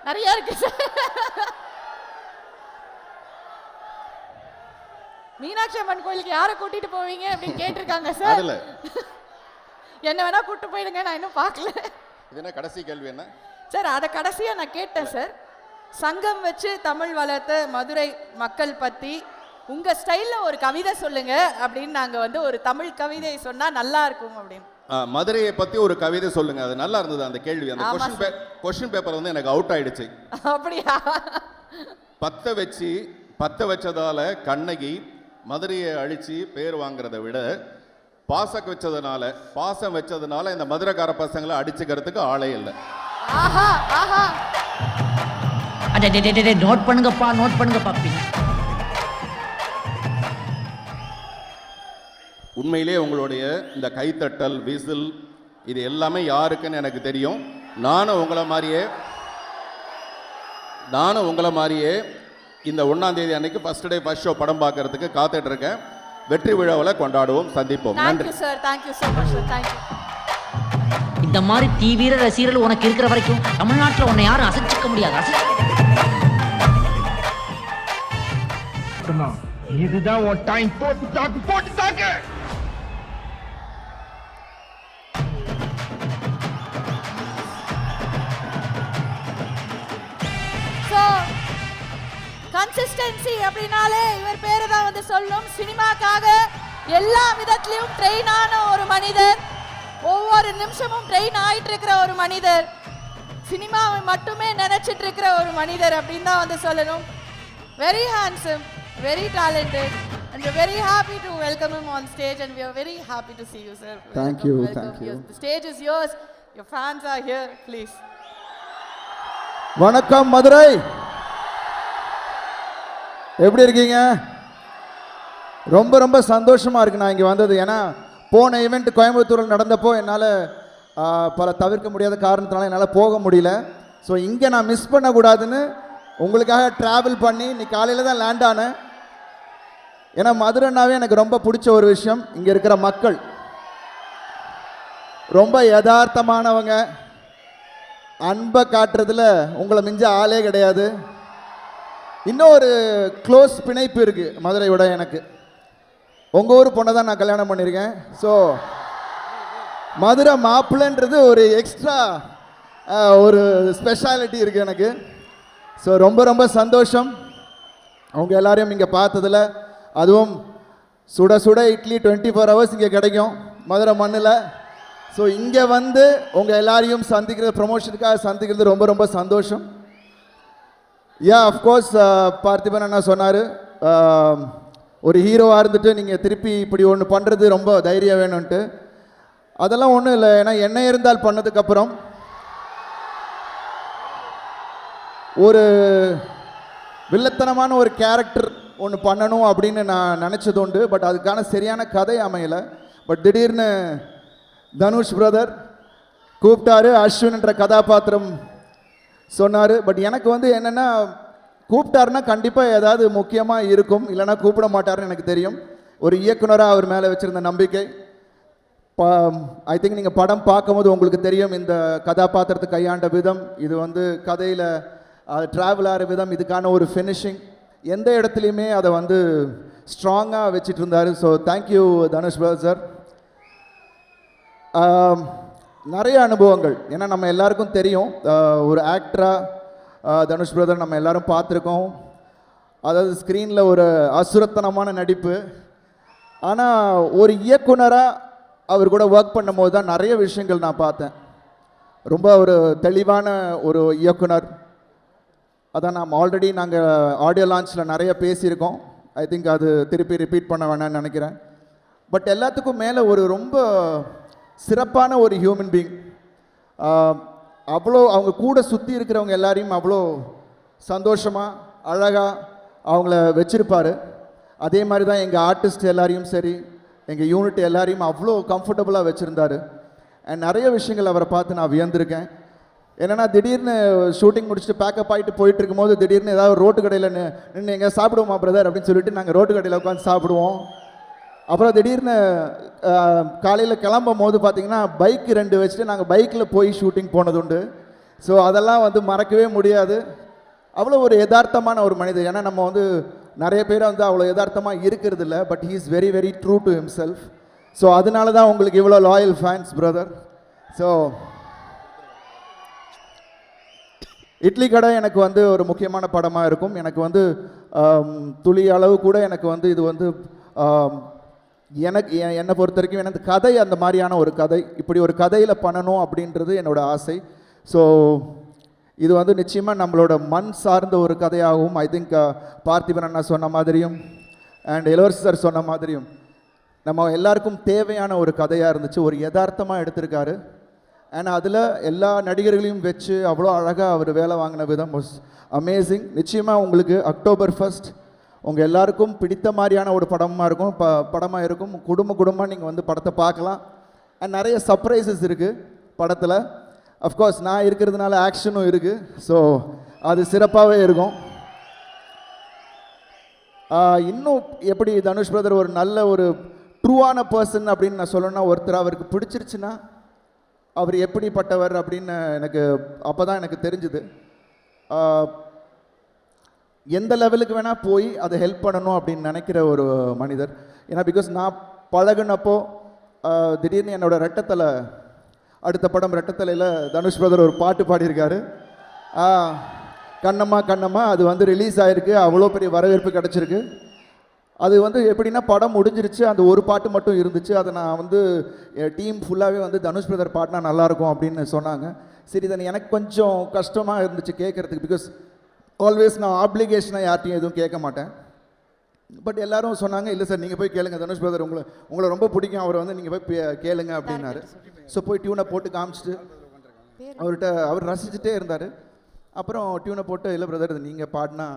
Speaker 1: நிறையா இருக்கு சார். மீனாட்சி அம்மன் கோயிலுக்கு யாரை கூட்டிட்டு போவீங்க அப்படின்னு கேட்டிருக்காங்க சார். என்ன வேணா கூட்டு போயிடுங்க, நான் இன்னும் பார்க்கல.
Speaker 2: இது என்ன கடைசி கேள்வி என்ன
Speaker 1: சார்? அதை கடைசியா நான் கேட்டேன் சார். சங்கம் வச்சு தமிழ் வளர்த்த மதுரை மக்கள் பத்தி உங்க ஸ்டைல்ல ஒரு கவிதை சொல்லுங்க அப்படின்னு நாங்க வந்து ஒரு தமிழ் கவிதை சொன்னா நல்லா இருக்கும் அப்படின்னு.
Speaker 2: மதுரையை பத்தி ஒரு கவிதை சொல்லுங்க. அது நல்லா இருந்தது அந்த கேள்வி. அந்த கொஸ்டின் பேப்பர் வந்து எனக்கு அவுட் ஆயிடுச்சு.
Speaker 1: அப்படியா?
Speaker 2: பத்த வச்சதால கண்ணகி மதுரையை அழிச்சு பேர் வாங்குறதை விட பாசம் வச்சதுனால இந்த மதுரைக்கார பசங்களை அடிச்சுக்கிறதுக்கு ஆளே இல்லை.
Speaker 3: நோட் பண்ணுங்கப்பா.
Speaker 2: உண்மையிலே உங்களுடைய இந்த கைத்தட்டல், விசில், இது எல்லாமே யாருக்குன்னு எனக்கு தெரியும். நானும் உங்களை மாதிரியே இந்த 1ஆம் தேதி அன்னைக்கு ஃபர்ஸ்ட் டே ஃபர்ஸ்ட் ஷோ படம் பார்க்கறதுக்கு காத்துட்டு இருக்கேன். வெற்றி விழாவில் கொண்டாடுவோம், சந்திப்போம். நன்றி
Speaker 1: sir, thank you so much sir, thank you.
Speaker 3: இந்த மாதிரி தீவிர ரசிகர்கள் உனக்கு இருக்கிற வரைக்கும் தமிழ்நாட்டில் உன்னை யாரும் அசைச்சிக்க முடியாது.
Speaker 4: இதுதான் உன் டைம். போட்டு தாக்கு.
Speaker 1: கன்சிஸ்டன்சி அப்படினாலே இவர் பேரு தான் வந்து சொல்லணும். சினிமாக்காக எல்லா விதத்திலையும் ட்ரெயின் ஆன ஒரு மனிதர், ஒவ்வொரு நிமிஷமும் ட்ரெயின் ஆயிட்டு இருக்கிற ஒரு மனிதர், சினிமாவை மட்டுமே நினைச்சிட்டு இருக்கிற ஒரு மனிதர் அப்படின்னு தான் வந்து சொல்லணும். Very handsome, very talented, and we're very happy to welcome him on stage, and we are very happy to see you, sir.
Speaker 5: Thank you.
Speaker 1: The stage is yours. Your fans are here, please.
Speaker 5: வணக்கம் மதுரை, எப்படி இருக்கீங்க? ரொம்ப ரொம்ப சந்தோஷமாக இருக்குது நான் இங்கே வந்தது. ஏன்னா போன ஈவெண்ட் கோயம்புத்தூரில் நடந்தப்போ என்னால் பல தவிர்க்க முடியாத காரணத்தினால என்னால் போக முடியல. ஸோ இங்கே நான் மிஸ் பண்ணக்கூடாதுன்னு உங்களுக்காக ட்ராவல் பண்ணி இன்னைக்கு காலையில் தான் லேண்ட் ஆனேன். ஏன்னா மதுரைனாவே எனக்கு ரொம்ப பிடிச்ச ஒரு விஷயம், இங்கே இருக்கிற மக்கள் ரொம்ப யதார்த்தமானவங்க, அன்பை காட்டுறதுல உங்களை மிஞ்ச ஆளே கிடையாது. இன்னும் ஒரு க்ளோஸ் பிணைப்பு இருக்குது மதுரை விட எனக்கு. உங்கள் ஊர் பொண்ணை தான் நான் கல்யாணம் பண்ணியிருக்கேன். ஸோ மதுரை மாப்பிள்ளைன்றது ஒரு எக்ஸ்ட்ரா ஒரு ஸ்பெஷாலிட்டி இருக்குது எனக்கு. ஸோ ரொம்ப ரொம்ப சந்தோஷம் அவங்க எல்லாரையும் இங்கே பார்த்ததில். அதுவும் சுட சுட இட்லி 24 hours இங்கே கிடைக்கும் மதுரை மண்ணில். ஸோ இங்கே வந்து உங்கள் எல்லாரையும் சந்திக்கிறது, ப்ரொமோஷனுக்காக சந்திக்கிறது ரொம்ப ரொம்ப சந்தோஷம். அஃப்கோர்ஸ் பார்த்திபன் அண்ணா சொன்னார், ஒரு ஹீரோவாக இருந்துட்டு நீங்கள் திருப்பி இப்படி ஒன்று பண்ணுறது ரொம்ப தைரியம் வேணும்ன்ட்டு. அதெல்லாம் ஒன்றும் இல்லை. ஏன்னா என்ன இருந்தால் பண்ணதுக்கப்புறம் ஒரு வில்லத்தனமான ஒரு கேரக்டர் ஒன்று பண்ணணும் அப்படின்னு நான் நினச்சது உண்டு. பட் அதுக்கான சரியான கதை அமையலை. பட் திடீர்னு தனுஷ் பிரதர் கூப்பிட்டாரு, அஸ்வின்ன்ற கதாபாத்திரம் சொன்னார். பட் எனக்கு வந்து என்னென்னா, கூப்பிட்டாருன்னா கண்டிப்பாக ஏதாவது முக்கியமாக இருக்கும், இல்லைனா கூப்பிட மாட்டாருன்னு எனக்கு தெரியும். ஒரு இயக்குனராக அவர் மேலே வச்சுருந்த நம்பிக்கை. ஐ திங்க் நீங்கள் படம் பார்க்கும்போது உங்களுக்கு தெரியும் இந்த கதாபாத்திரத்தை கையாண்ட விதம், இது வந்து கதையில் ட்ராவல் ஆகிற விதம், இதுக்கான ஒரு ஃபினிஷிங், எந்த இடத்துலையுமே அதை வந்து ஸ்ட்ராங்காக வச்சுட்டு இருந்தார். So thank you Dhanush brother sir. நிறைய அனுபவங்கள், ஏன்னா நம்ம எல்லாருக்கும் தெரியும் ஒரு ஆக்டராக தனுஷ் பிரதர் நம்ம எல்லாரும் பார்த்துருக்கோம். அதாவது ஸ்க்ரீனில் ஒரு அசுரத்தனமான நடிப்பு. ஆனால் ஒரு இயக்குனராக அவர் கூட ஒர்க் பண்ணும்போது தான் நிறைய விஷயங்கள் நான் பார்த்தேன். ரொம்ப ஒரு தெளிவான ஒரு இயக்குனர். அதான் நாங்கள் ஆடியோ லான்ச்சில் நிறைய பேசியிருக்கோம். ஐ திங்க் அது திருப்பி ரிப்பீட் பண்ண வேணாம்னு நினைக்கிறேன். பட் எல்லாத்துக்கும் மேலே ஒரு ரொம்ப சிறப்பான ஒரு ஹியூமன் பீயிங். அவ்வளோ அவங்க கூட சுற்றி இருக்கிறவங்க எல்லாரையும் அவ்வளோ சந்தோஷமாக அழகாக அவங்கள வச்சுருப்பார். அதே மாதிரி தான் எங்கள் ஆர்டிஸ்ட் எல்லாரையும் சரி, எங்கள் யூனிட் எல்லாரையும் அவ்வளோ கம்ஃபர்டபுளாக வச்சுருந்தார். அண்ட் நிறைய விஷயங்கள் அவரை பார்த்து நான் வியந்திருக்கேன். என்னென்னா, திடீர்னு ஷூட்டிங் முடிச்சுட்டு பேக்கப் ஆகிட்டு போயிட்டு இருக்கும்போது திடீர்னு ஏதாவது ரோட்டு கடையில் நின்று எங்கே சாப்பிடுவோமா பிரதர் அப்படின்னு சொல்லிட்டு நாங்கள் ரோட்டு கடையில் உட்காந்து சாப்பிடுவோம். அப்புறம் திடீர்னு காலையில் கிளம்பும் போது பார்த்திங்கன்னா பைக் 2 வச்சுட்டு நாங்கள் பைக்கில் போய் ஷூட்டிங் போனது உண்டு. ஸோ அதெல்லாம் வந்து மறக்கவே முடியாது. அவ்வளோ ஒரு யதார்த்தமான ஒரு மனிதர். ஏன்னா நம்ம வந்து நிறைய பேர் வந்து அவ்வளோ யதார்த்தமாக இருக்கிறது இல்லை. But he is very very true to himself. So அதனால தான் உங்களுக்கு இவ்வளோ loyal fans brother. So idli கடை எனக்கு வந்து ஒரு முக்கியமான படமாக இருக்கும். எனக்கு வந்து துளி அளவு கூட எனக்கு வந்து இது வந்து என்னை பொறுத்த வரைக்கும் எனக்கு கதை அந்த மாதிரியான ஒரு கதை, இப்படி ஒரு கதையில் பண்ணணும் அப்படின்றது என்னோடய ஆசை. ஸோ இது வந்து நிச்சயமாக நம்மளோட மண் சார்ந்த ஒரு கதையாகவும், ஐ திங்க் பார்த்திபன் அண்ணா சொன்ன மாதிரியும் அண்ட் இளவரசி சார் சொன்ன மாதிரியும் நம்ம எல்லாருக்கும் தேவையான ஒரு கதையாக இருந்துச்சு. ஒரு யதார்த்தமாக எடுத்திருக்காரு. அண்ட் அதில் எல்லா நடிகர்களையும் வச்சு அவ்வளோ அழகாக அவர் வேலை வாங்கின விதம் வாஸ் அமேசிங். நிச்சயமாக உங்களுக்கு October 1 உங்கள் எல்லாருக்கும் பிடித்த மாதிரியான ஒரு படமாக இருக்கும். குடும்பமாக நீங்கள் வந்து படத்தை பார்க்கலாம். அண்ட் நிறைய சர்ப்ரைசஸ் இருக்குது படத்தில். அஃப்கோர்ஸ் நான் இருக்கிறதுனால ஆக்ஷனும் இருக்குது. ஸோ அது சிறப்பாகவே இருக்கும். இன்னும் எப்படி தனுஷ் பிரதர் ஒரு நல்ல ஒரு ட்ரூவான பர்சன் அப்படின்னு நான் சொல்லணும்னா, ஒருத்தர் அவருக்கு பிடிச்சிருச்சுன்னா அவர் எப்படிப்பட்டவர் அப்படின்னு எனக்கு அப்போ தான் எனக்கு தெரிஞ்சுது. எந்த லெவலுக்கு வேணால் போய் அதை ஹெல்ப் பண்ணணும் அப்படின்னு நினைக்கிற ஒரு மனிதர். ஏன்னா பிகாஸ் நான் பழகுனப்போ திடீர்னு என்னோடய ரெட்டத்தலை, அடுத்த படம் ரெட்டத்தலையில் தனுஷ் பிரதர் ஒரு பாட்டு பாடியிருக்காரு, கண்ணம்மா கண்ணம்மா. அது வந்து ரிலீஸ் ஆகிருக்கு, அவ்வளோ பெரிய வரவேற்பு கிடச்சிருக்கு. அது வந்து எப்படின்னா படம் முடிஞ்சிருச்சு, அந்த ஒரு பாட்டு மட்டும் இருந்துச்சு. அதை நான் வந்து டீம் ஃபுல்லாகவே வந்து தனுஷ் பிரதர் பாடினா நல்லாயிருக்கும் அப்படின்னு சொன்னாங்க. சரி, தான் எனக்கு கொஞ்சம் கஷ்டமாக இருந்துச்சு கேட்குறதுக்கு. பிகாஸ் ஆல்வேஸ் நான் ஆப்ளிகேஷனாக யார்ட்டையும் எதுவும் கேட்க மாட்டேன். பட் எல்லாரும் சொன்னாங்க, இல்லை சார் நீங்கள் போய் கேளுங்க, தனுஷ் பிரதர் உங்களை ரொம்ப பிடிக்கும், அவரை வந்து நீங்கள் போய் கேளுங்க அப்படின்னாரு. ஸோ போய் டியூனை போட்டு காமிச்சிட்டு அவர் ரசிச்சுட்டே இருந்தார். அப்புறம் டியூனை போட்டு, இல்லை பிரதர் நீங்கள் பாடினா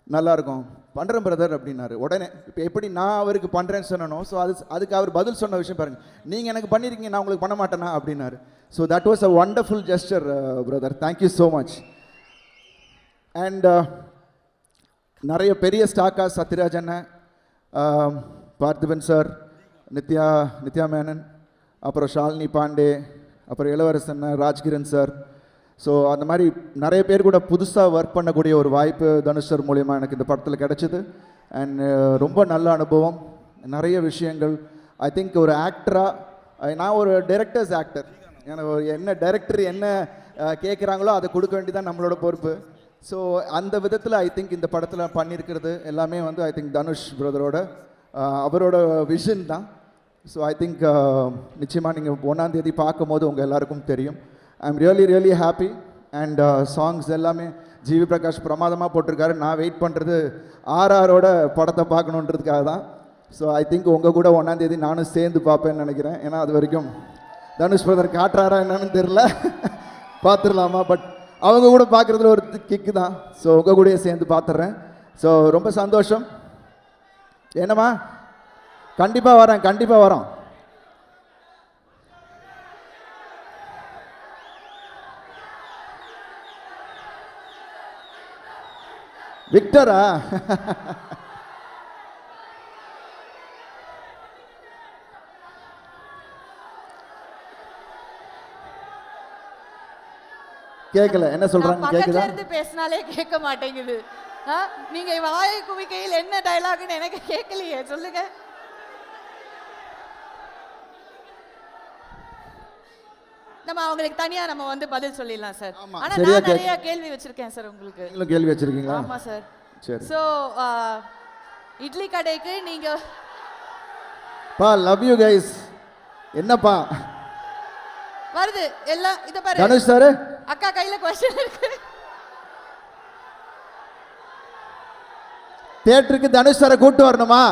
Speaker 5: நல்லாயிருக்கும், பண்ணுறேன் பிரதர் அப்படின்னாரு. உடனே இப்போ எப்படி நான் அவருக்கு பண்ணுறேன்னு சொன்னனோ, ஸோ அதுக்கு அவர் பதில் சொன்ன விஷயம் பாருங்கள், நீங்கள் எனக்கு பண்ணியிருக்கீங்க, நான் உங்களுக்கு பண்ண மாட்டேனா அப்படின்னாரு. So that was a wonderful gesture brother. Thank you so much. And நிறைய பெரிய ஸ்டாக்கா சத்யராஜ் அண்ணன், பார்த்திபன் சார், நித்யா மேனன், அப்புறம் ஷாலினி பாண்டே, அப்புறம் இளவரசன், ராஜ்கிரண் சார். ஸோ அந்த மாதிரி நிறைய பேர் கூட புதுசாக ஒர்க் பண்ணக்கூடிய ஒரு வாய்ப்பு தனுஷ் சார் மூலயமா எனக்கு இந்த படத்தில் கிடச்சிது. அண்ட் ரொம்ப நல்ல அனுபவம், நிறைய விஷயங்கள். ஐ திங்க் ஒரு ஆக்டராக நான் ஒரு டைரக்டர்ஸ் ஆக்டர், எனக்கு என்ன டைரக்டர் என்ன கேட்குறாங்களோ அதை கொடுக்க வேண்டியதான் நம்மளோட பொறுப்பு. ஸோ அந்த விதத்தில் ஐ திங்க் இந்த படத்தில் பண்ணியிருக்கிறது எல்லாமே வந்து ஐ திங்க் தனுஷ் பிரதரோட அவரோட விஷன் தான். ஸோ ஐ திங்க் நிச்சயமாக நீங்கள் 1ஆம் தேதி பார்க்கும் போது உங்கள் எல்லாருக்கும் தெரியும். I am really happy. And songs எல்லாமே ஜிவி பிரகாஷ் பிரமாதமாக போட்டிருக்காரு. நான் வெயிட் பண்ணுறது ஆர்ஆரோட படத்தை பார்க்கணுன்றதுக்காக தான். ஸோ ஐ திங்க் உங்கள் கூட 1ஆம் தேதி நானும் சேர்ந்து பார்ப்பேன்னு நினைக்கிறேன். ஏன்னா அது வரைக்கும் தனுஷ் பிரதர் காட்டுறாரா என்னன்னு தெரில, பார்த்துடலாமா, பட் அவங்க கூட பார்க்குறதுல ஒரு கிக்கு தான். ஸோ உங்கள் கூடயே சேர்ந்து பார்த்துட்றேன். ஸோ ரொம்ப சந்தோஷம். என்னம்மா, கண்டிப்பாக வரோம். விக்டரா? கேட்கல, என்ன சொல்றாங்க?
Speaker 1: பக்கத்துல
Speaker 5: கேக்குதா?
Speaker 1: இருந்து பேசினாலே கேட்க மாட்டேங்குது. நீங்க வாயை குவிக்கையில் என்ன டயலாக்னு எனக்கு கேட்கலையே, சொல்லுங்க. நம்ம அவங்களுக்கு தனியா நம்ம வந்து பதில் சொல்லிடலாம் சார். ஆனா நான் நிறைய கேள்வி வச்சிருக்கேன் சார் உங்களுக்கு.
Speaker 5: நீங்களும் கேள்வி வச்சிருக்கீங்களா?
Speaker 1: ஆமா சார்.
Speaker 5: சரி.
Speaker 1: சோ இட்லி கடைக்கு நீங்க
Speaker 5: பா லவ் யூ கைஸ். என்னப்பா
Speaker 1: வருது எல்லாம் இத பாரு.
Speaker 5: தனுஷ் சார்
Speaker 1: அக்கா கையில क्वेश्चन இருக்கு.
Speaker 5: தியேட்டருக்கு தனுஷ் சாரை கூட்டு வரணுமா?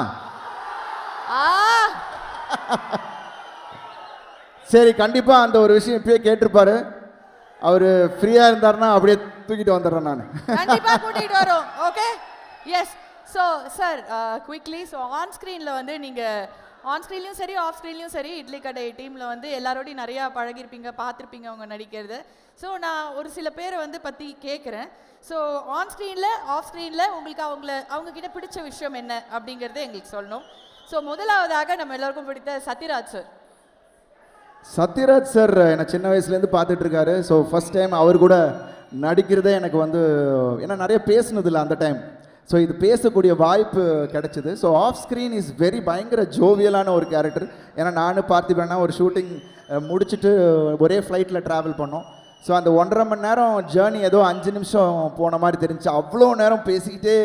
Speaker 5: சரி, கண்டிப்பா அந்த ஒரு விஷயம் இப்பயே கேட்டிருப்பாரு. அவரு ஃப்ரீயா இருந்தாருன்னா அப்படியே தூக்கிட்டு வந்துடுறேன் நான்.
Speaker 1: கண்டிப்பா கூட்டிட்டு வரோம். Okay, yes. So sir quickly, so on ஸ்க்ரீனில் வந்து நீங்கள் ஆன் ஸ்க்ரீன்லையும் சரி ஆஃப் ஸ்க்ரீன்லையும் சரி இட்லி கடை டீமில் வந்து எல்லாரோடையும் நிறையா பழகிருப்பீங்க, பார்த்துருப்பீங்க அவங்க நடிக்கிறது. ஸோ நான் ஒரு சில பேரை வந்து பற்றி கேட்குறேன். ஸோ ஆன் ஸ்க்ரீனில் ஆஃப் ஸ்க்ரீனில் உங்களுக்கு அவங்கக்கிட்ட பிடிச்ச விஷயம் என்ன அப்படிங்கிறத எங்களுக்கு சொல்லணும். ஸோ முதலாவதாக நம்ம எல்லாருக்கும் பிடித்த சத்யராஜ் சார்.
Speaker 5: சத்யராஜ் சார் என்னை சின்ன வயசுலேருந்து பார்த்துட்டு இருக்காரு. ஸோ ஃபஸ்ட் டைம் அவர் கூட நடிக்கிறதே எனக்கு வந்து ஏன்னா நிறைய பேசுனதில்லை அந்த டைம். ஸோ இது பேசக்கூடிய வாய்ப்பு கிடைச்சிது. ஸோ ஆஃப் ஸ்க்ரீன் இஸ் பயங்கர ஜோவியலான ஒரு கேரக்டர். ஏன்னா நானும் பார்த்திபனா ஒரு ஷூட்டிங் முடிச்சுட்டு ஒரே ஃப்ளைட்டில் ட்ராவல் பண்ணோம். ஸோ அந்த 1.5 மணி நேரம் ஜேர்னி ஏதோ 5 நிமிஷம் போன மாதிரி தெரிஞ்சு அவ்வளோ நேரம் பேசிக்கிட்டே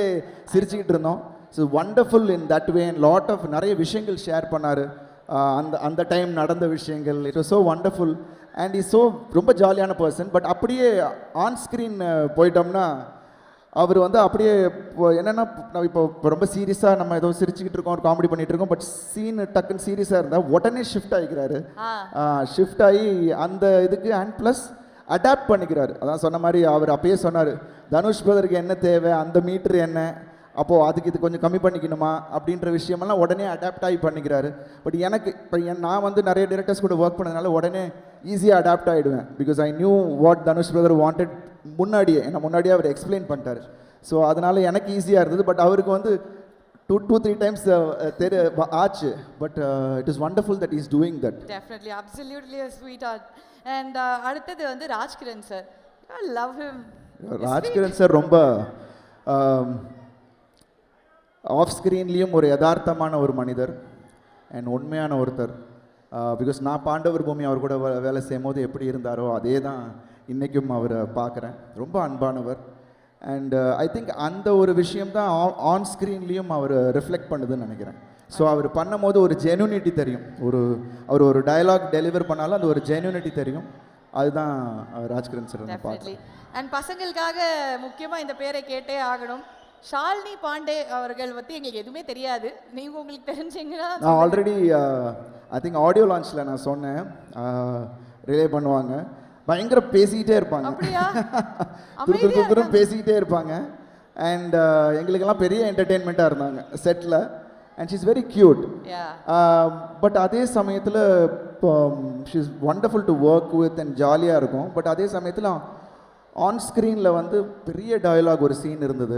Speaker 5: சிரிச்சுக்கிட்டு இருந்தோம். So wonderful in that way. And lot of நிறைய விஷயங்கள் ஷேர் பண்ணார். அந்த டைம் நடந்த விஷயங்கள் it was so wonderful. And is so ரொம்ப ஜாலியான பர்சன். பட் அப்படியே ஆன் ஸ்க்ரீன் போயிட்டோம்னா அவர் வந்து அப்படியே என்னென்னா இப்போ ரொம்ப சீரியஸாக நம்ம ஏதோ சிரிச்சுக்கிட்டு இருக்கோம், ஒரு காமெடி பண்ணிகிட்டு இருக்கோம். பட் சீன் டக்குன்னு சீரியஸாக இருந்தால் உடனே ஷிஃப்ட் ஆகிக்கிறாரு. ஷிஃப்ட் ஆகி அந்த இதுக்கு அண்ட் ப்ளஸ் அடாப்ட் பண்ணிக்கிறாரு. அதான் சொன்ன மாதிரி அவர் அப்பயே சொன்னார், தனுஷ் பிரதருக்கு என்ன தேவை, அந்த மீட்ரு என்ன, அப்போது அதுக்கு இது கொஞ்சம் கம்மி பண்ணிக்கணுமா அப்படின்ற விஷயமெல்லாம் உடனே அடாப்ட் ஆகி பண்ணிக்கிறாரு. பட் எனக்கு இப்போ நான் வந்து நிறைய டைரக்டர்ஸ் கூட ஒர்க் பண்ணதுனால உடனே ஈஸியாக அடாப்ட் ஆகிடுவேன். Because I knew what Dhanush brother wanted முன்னாடியே அவர் எக்ஸ்பிளைன் பண்ணிட்டார். ஸோ அதனால் எனக்கு ஈஸியாக இருந்தது. பட் அவருக்கு வந்து 2-3 டைம்ஸ் ஆச்சு. But it is wonderful that is doing that.
Speaker 1: Definitely, absolutely sweet art. And அடுத்தது வந்து Rajkiran sir. I love him.
Speaker 5: Rajkiran sir ரொம்ப ஆஃப் ஸ்க்ரீன்லேயும் ஒரு யதார்த்தமான ஒரு மனிதர் அண்ட் உண்மையான ஒருத்தர். பிகாஸ் நான் பாண்டவர் பூமி அவர் கூட வேலை செய்யும் போது எப்படி இருந்தாரோ அதே தான் இன்றைக்கும் அவரை பார்க்குறேன். ரொம்ப அன்பானவர். அண்ட் ஐ திங்க் அந்த ஒரு விஷயம் தான் ஆன் ஸ்க்ரீன்லேயும் அவர் ரிஃப்ளெக்ட் பண்ணுதுன்னு நினைக்கிறேன். ஸோ அவர் பண்ணும் போது ஒரு ஜென்யூனிட்டி தெரியும். அவர் ஒரு டயலாக் டெலிவர் பண்ணாலும் அந்த ஒரு ஜென்யூனிட்டி தெரியும். அதுதான் ராஜ்கிரண் சார் பார்த்து.
Speaker 1: அண்ட் பசங்களுக்காக முக்கியமாக இந்த பேரை கேட்டே ஆகணும். ஷாலினி பாண்டே அவர்கள் பற்றி எங்களுக்கு எதுவுமே தெரியாது. நீங்கள் உங்களுக்கு தெரிஞ்சீங்கன்னா
Speaker 5: நான் ஆல்ரெடி ஐ திங்க் ஆடியோ லான்ச்சில் நான் சொன்னேன், ரிலே பண்ணுவாங்க. பயங்கர பேசிக்கிட்டே இருப்பாங்க, துரு பேசிக்கிட்டே இருப்பாங்க. அண்ட் எங்களுக்கெல்லாம் பெரிய என்டர்டெயின்மெண்ட்டாக இருந்தாங்க settle. And she is very cute. But அதே சமயத்தில் she is wonderful to work with and ஜாலியாக இருக்கும். பட் அதே சமயத்தில் ஆன் ஸ்க்ரீனில் வந்து பெரிய டயலாக் ஒரு சீன் இருந்தது.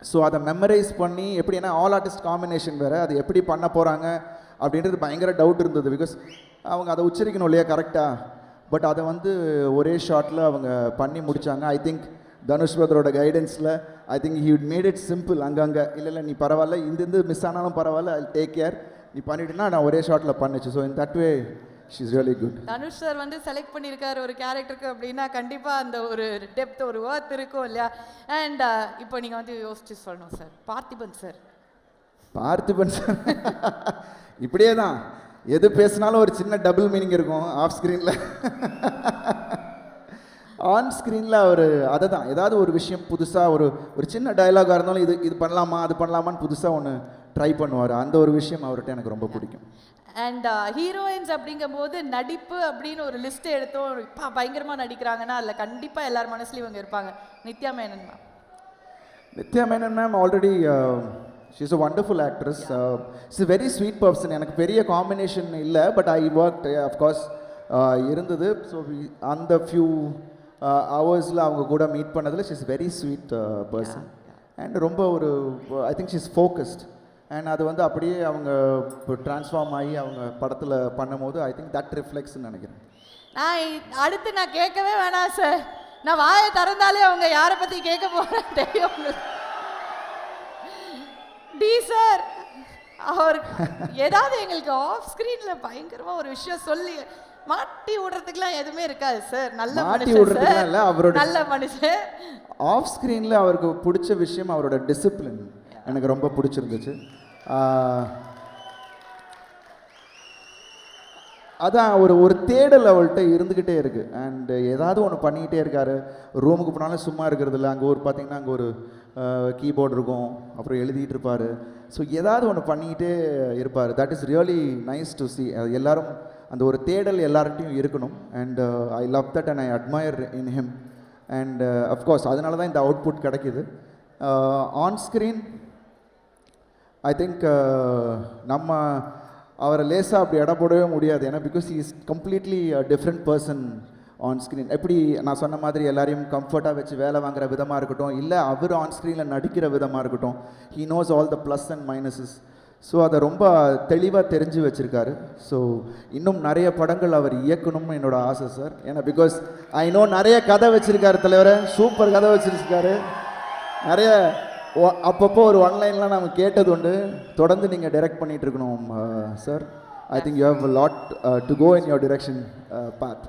Speaker 5: ஸோ அதை மெமரைஸ் பண்ணி எப்படி, ஏன்னா ஆல் ஆர்டிஸ்ட் காம்பினேஷன் வேறு, அது எப்படி பண்ண போகிறாங்க அப்படின்றது பயங்கர டவுட் இருந்தது. பிகாஸ் அவங்க அதை உச்சரிக்கணும் இல்லையா கரெக்டாக. பட் அதை வந்து ஒரே ஷாட்டில் அவங்க பண்ணி முடித்தாங்க. ஐ திங்க் தனுஷ் பிரதரோட கைடன்ஸில் I think he made it simple. அங்கங்கே இல்லை நீ பரவாயில்ல, இந்த மிஸ் ஆனாலும் பரவாயில்ல, ஐ டேக் கேர், நீ பண்ணிட்டுனா நான் ஒரே ஷாட்டில் பண்ணிச்சு. So in that way she is really good.
Speaker 1: Dhanush sir வந்து செலக்ட் பண்ணியிருக்காரு ஒரு கேரக்டருக்கு அப்படின்னா கண்டிப்பாக அந்த ஒரு டெப்த், ஒரு ஒர்த் இருக்கும் இல்லையா. அண்ட் இப்போ நீங்கள் வந்து யோசிச்சு சொல்லணும் sir, Parthiban sir.
Speaker 5: Parthiban sir இப்படியே தான் எது பேசினாலும் ஒரு சின்ன டபுள் மீனிங் இருக்கும் ஆஃப் ஸ்க்ரீனில். ஆன் ஸ்க்ரீனில் அவர் அதை தான் ஏதாவது ஒரு விஷயம் புதுசாக ஒரு சின்ன டயலாகாக இருந்தாலும் இது பண்ணலாமா அது பண்ணலாமான்னு புதுசாக ஒன்று ட்ரை பண்ணுவார். அந்த ஒரு விஷயம் அவர்கிட்ட எனக்கு ரொம்ப பிடிக்கும்.
Speaker 1: அண்ட் ஹீரோயின்ஸ் அப்படிங்கும்போது நடிப்பு அப்படின்னு ஒரு லிஸ்ட் எடுத்தோம், பயங்கரமாக நடிக்கிறாங்கன்னா அதில் கண்டிப்பாக எல்லார் மனசுலையும் இவங்க இருப்பாங்க. Nithya Menon ma'am.
Speaker 5: Nithya Menon ma'am already she is a wonderful actress. It's a very sweet person. எனக்கு பெரிய காம்பினேஷன் இல்லை, பட் ஐ ஒர்க் அஃப்கோர்ஸ் இருந்தது. ஸோ அந்த ஃபியூ ஹவர்ஸில் அவங்க கூட மீட் பண்ணதில் she is very sweet person. And ரொம்ப ஒரு I think she is focused. And அது வந்து அப்படியே அவங்க இப்போ ட்ரான்ஸ்ஃபார்ம் ஆகி அவங்க படத்தில் பண்ணும் போது ஐ திங்க் தட் ரிஃப்ளெக்ட்ஸ்ன்னு நினைக்கிறேன்.
Speaker 1: அடுத்து நான் கேட்கவே வேணாம் சார், நான் வாயை திறந்தாலே அவங்க யாரை பற்றி கேட்க போகிறேன் தெரியும். டி சார் அவர் ஏதாவது எங்களுக்கு ஆஃப் ஸ்க்ரீனில் பயங்கரமாக ஒரு விஷயம் சொல்லி மாட்டி விடுறதுக்குலாம் எதுவுமே இருக்காது சார். நல்ல மனுஷன்,
Speaker 5: அவரோட
Speaker 1: நல்ல மனுஷன்.
Speaker 5: ஆஃப் ஸ்க்ரீனில் அவருக்கு பிடிச்ச விஷயம் அவரோட டிசிப்ளின் எனக்கு ரொம்ப பிடிச்சிருந்துச்சு. அதான் ஒரு தேடல் அவள்கிட்ட இருந்துக்கிட்டே இருக்குது. அண்டு ஏதாவது ஒன்று பண்ணிக்கிட்டே இருக்காரு. ரூமுக்கு போனாலும் சும்மா இருக்கிறது இல்லை. அங்கே பார்த்தீங்கன்னா அங்கே ஒரு கீபோர்டு இருக்கும், அப்புறம் எழுதிட்டு இருப்பார். ஸோ ஏதாவது ஒன்று பண்ணிக்கிட்டே இருப்பார். That is really nice to C. எல்லாரும் அந்த ஒரு தேடல் எல்லார்ட்டையும் இருக்கணும். And I love that and I admire in him. And of course அதனால தான் இந்த அவுட்புட் கிடைக்கிது. ஆன் ஸ்க்ரீன் ஐ திங்க் நம்ம அவரை லேசாக அப்படி இட போடவே முடியாது. ஏன்னா because he is completely different person on screen. எப்படி நான் சொன்ன மாதிரி எல்லாரையும் கம்ஃபர்ட்டாக வச்சு வேலை வாங்குற விதமாக இருக்கட்டும், இல்லை அவர் ஆன் ஸ்க்ரீனில் நடிக்கிற விதமாக இருக்கட்டும், he knows all the plus and minuses. So அதை ரொம்ப தெளிவாக தெரிஞ்சு வச்சுருக்காரு. ஸோ இன்னும் நிறைய படங்கள் அவர் இயக்கணும்னு என்னோடய ஆசை சார். ஏன்னா பிகாஸ் ஐ நோ நிறைய கதை வச்சுருக்காரு தலைவரை, சூப்பர் கதை வச்சுருக்காரு. நிறைய அப்பப்போ ஒரு ஒன்லைன்லாம் நம்ம கேட்டது உண்டு. தொடர்ந்து நீங்கள் டைரக்ட் பண்ணிகிட்டு இருக்கணும் sir. I think you have a lot to go in your direction path.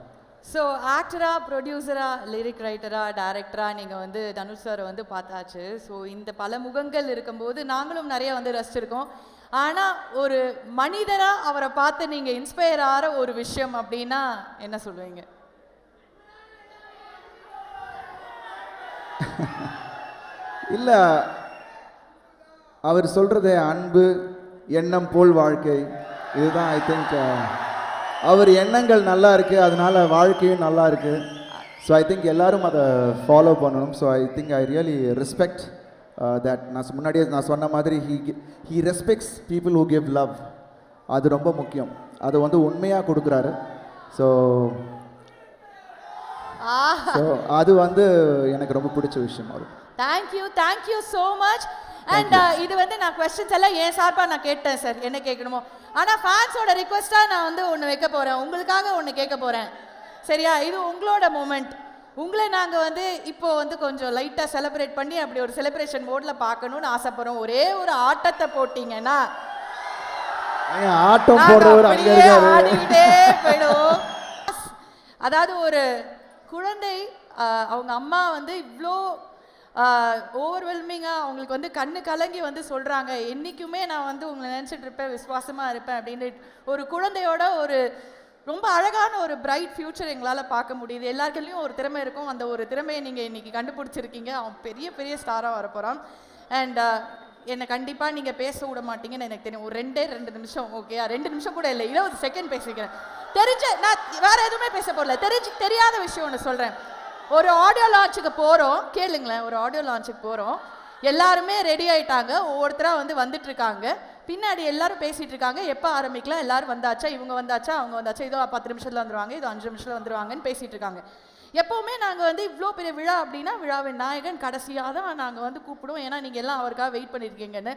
Speaker 1: So ஆக்டரா, ப்ரொடியூசரா, லிரிக் ரைட்டரா, டைரக்டராக நீங்கள் வந்து தனுஷ் சாரை வந்து பார்த்தாச்சு. ஸோ இந்த பல முகங்கள் இருக்கும்போது நாங்களும் நிறைய வந்து ரசிச்சிருக்கோம். ஆனால் ஒரு மனிதராக அவரை பார்த்து நீங்கள் இன்ஸ்பயர் ஆகிற ஒரு விஷயம் அப்படின்னா என்ன சொல்லுவீங்க?
Speaker 5: இல்லை, அவர் சொல்கிறது அன்பு, எண்ணம் போல் வாழ்க்கை, இதுதான். ஐ திங்க் அவர் எண்ணங்கள் நல்லா இருக்குது, அதனால வாழ்க்கையும் நல்லா இருக்குது. ஸோ ஐ திங்க் எல்லாரும் அதை ஃபாலோ பண்ணணும். So I think I really respect that. நான் முன்னாடியே நான் சொன்ன மாதிரி he respects people who give love. அது ரொம்ப முக்கியம். அது வந்து உண்மையாக கொடுக்குறாரு. ஸோ அது வந்து எனக்கு ரொம்ப பிடிச்ச விஷயம். அவர்
Speaker 1: தேங்க்யூ ஸோ மச். அண்ட் இது வந்து நான் கொஸ்டின்ஸ் எல்லாம் என் சார்பாக நான் கேட்டேன் சார், என்ன கேட்கணுமோ. ஆனால் ஃபேன்ஸோட ரிக்வெஸ்ட்டாக நான் வந்து ஒன்று வைக்க போகிறேன், உங்களுக்காக ஒன்று கேட்க போகிறேன். சரியா? இது உங்களோட மூமெண்ட். உங்களை நாங்கள் வந்து இப்போ வந்து கொஞ்சம் லைட்டாக செலிப்ரேட் பண்ணி அப்படி ஒரு செலிப்ரேஷன் மோடில் பார்க்கணுன்னு ஆசைப்படுறோம். ஒரே ஒரு ஆட்டத்தை போட்டிங்கன்னா
Speaker 5: ஆட்டம் ஆடிக்கிட்டே
Speaker 1: போயிடும். அதாவது ஒரு குழந்தை அவங்க அம்மா வந்து இவ்வளோ ஓவர்வெல்மிங்காக அவங்களுக்கு வந்து கண்ணு கலங்கி வந்து சொல்கிறாங்க, என்றைக்குமே நான் வந்து உங்களை நினச்சிட்டு இருப்பேன், விசுவாசமாக இருப்பேன் அப்படின்னு. ஒரு குழந்தையோட ஒரு ரொம்ப அழகான ஒரு பிரைட் ஃப்யூச்சர் எங்களால் பார்க்க முடியுது. எல்லாருக்குள்ளேயும் ஒரு திறமை இருக்கும். அந்த ஒரு திறமையை நீங்கள் இன்றைக்கி கண்டுபிடிச்சிருக்கீங்க. அவன் பெரிய பெரிய ஸ்டாராக வரப்போகிறான். அண்ட் என்னை கண்டிப்பாக நீங்கள் பேச விட மாட்டீங்கன்னு எனக்கு தெரியும். ஒரு 2 நிமிஷம் ஓகேயா? 2 நிமிஷம் கூட இல்லை, 20 செகண்ட் பேசிக்கிறேன். நான் வேறு எதுவுமே பேச போகல. தெரியாத விஷயம் ஒன்று சொல்கிறேன். ஒரு ஆடியோ லான்ச்சுக்கு போகிறோம், கேளுங்களேன். ஒரு ஆடியோ லான்ச்சுக்கு போகிறோம், எல்லாருமே ரெடி ஆகிட்டாங்க, ஒவ்வொருத்தராக வந்து வந்துட்டுருக்காங்க. பின்னாடி எல்லாரும் பேசிகிட்டு இருக்காங்க, எப்போ ஆரம்பிக்கலாம், எல்லாரும் வந்தாச்சா, இவங்க வந்தாச்சா, அவங்க வந்தாச்சா, இதோ 10 நிமிஷத்தில் வந்துடுவாங்க, இதோ 5 நிமிஷத்தில் வந்துடுவாங்கன்னு பேசிகிட்டு இருக்காங்க. எப்போவுமே நாங்கள் வந்து இவ்வளோ பெரிய விழா அப்படின்னா விழாவின் நாயகன் கடைசியாக தான் நாங்கள் வந்து கூப்பிடுவோம், ஏன்னா நீங்கள் எல்லாம் அவருக்காக வெயிட் பண்ணியிருக்கீங்கன்னு.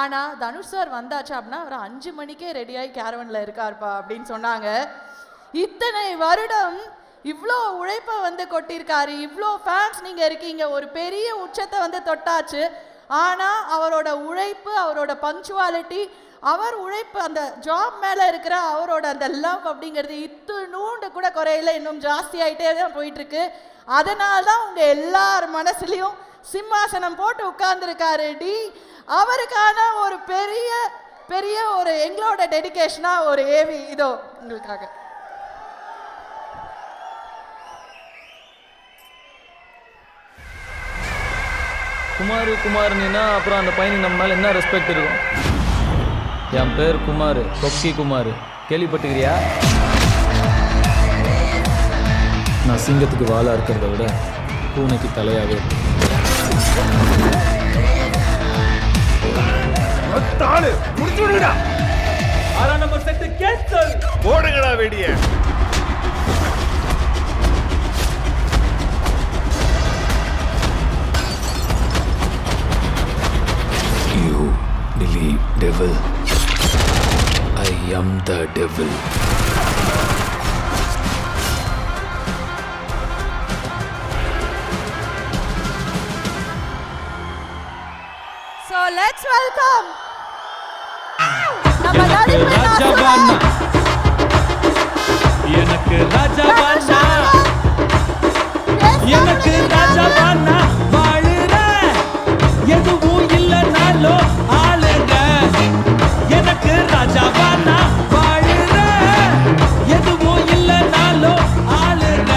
Speaker 1: ஆனால் தனுஷ் சார் வந்தாச்சு அப்படின்னா அவர் 5 மணிக்கே ரெடியாகி கேரவனில் இருக்காருப்பா அப்படின்னு சொன்னாங்க. இத்தனை வருடம் இவ்வளோ உழைப்பை வந்து கொட்டியிருக்காரு, இவ்வளோ ஃபேன்ஸ் நீங்கள் இருக்கீங்க, ஒரு பெரிய உச்சத்தை வந்து தொட்டாச்சு. ஆனால் அவரோட உழைப்பு, அவரோட பங்க்சுவாலிட்டி, அவர் உழைப்பு, அந்த ஜாப் மேலே இருக்கிற அவரோட அந்த லவ் அப்படிங்கிறது இத்துணூண்டு கூட குறையில, இன்னும் ஜாஸ்தி ஆகிட்டே தான் போயிட்டுருக்கு. அதனால தான் உங்கள் எல்லார் மனசுலையும் சிம்மாசனம் போட்டு உட்கார்ந்துருக்காரு டி. அவருக்கான ஒரு பெரிய பெரிய ஒரு எங்களோட டெடிகேஷனாக ஒரு ஏவி இதோ உங்களுக்காக.
Speaker 6: குமார்னா அப்புறம் அந்த பையனுக்கு நம்ம மேலே என்ன ரெஸ்பெக்ட் இருக்கும்? என் பேர் குமார், கொக்கி குமார், கேள்விப்பட்டுக்கிறியா? நான் சிங்கத்துக்கு வாழா இருக்கிறத விட பூனைக்கு தலையாகவே
Speaker 4: போடுங்கடா வெடிய.
Speaker 7: You believe devil. I am the devil.
Speaker 1: So let's welcome நம்ம ராஜபானா.
Speaker 6: எனக்கு ராஜபானா, எனக்கு ராஜபானா, வாழுற எதுவும் இல்லைனாலோ ஆளுங்க. எனக்கு ராஜபானா, வாழுற எதுவும் இல்லைனாலோ ஆளுங்க.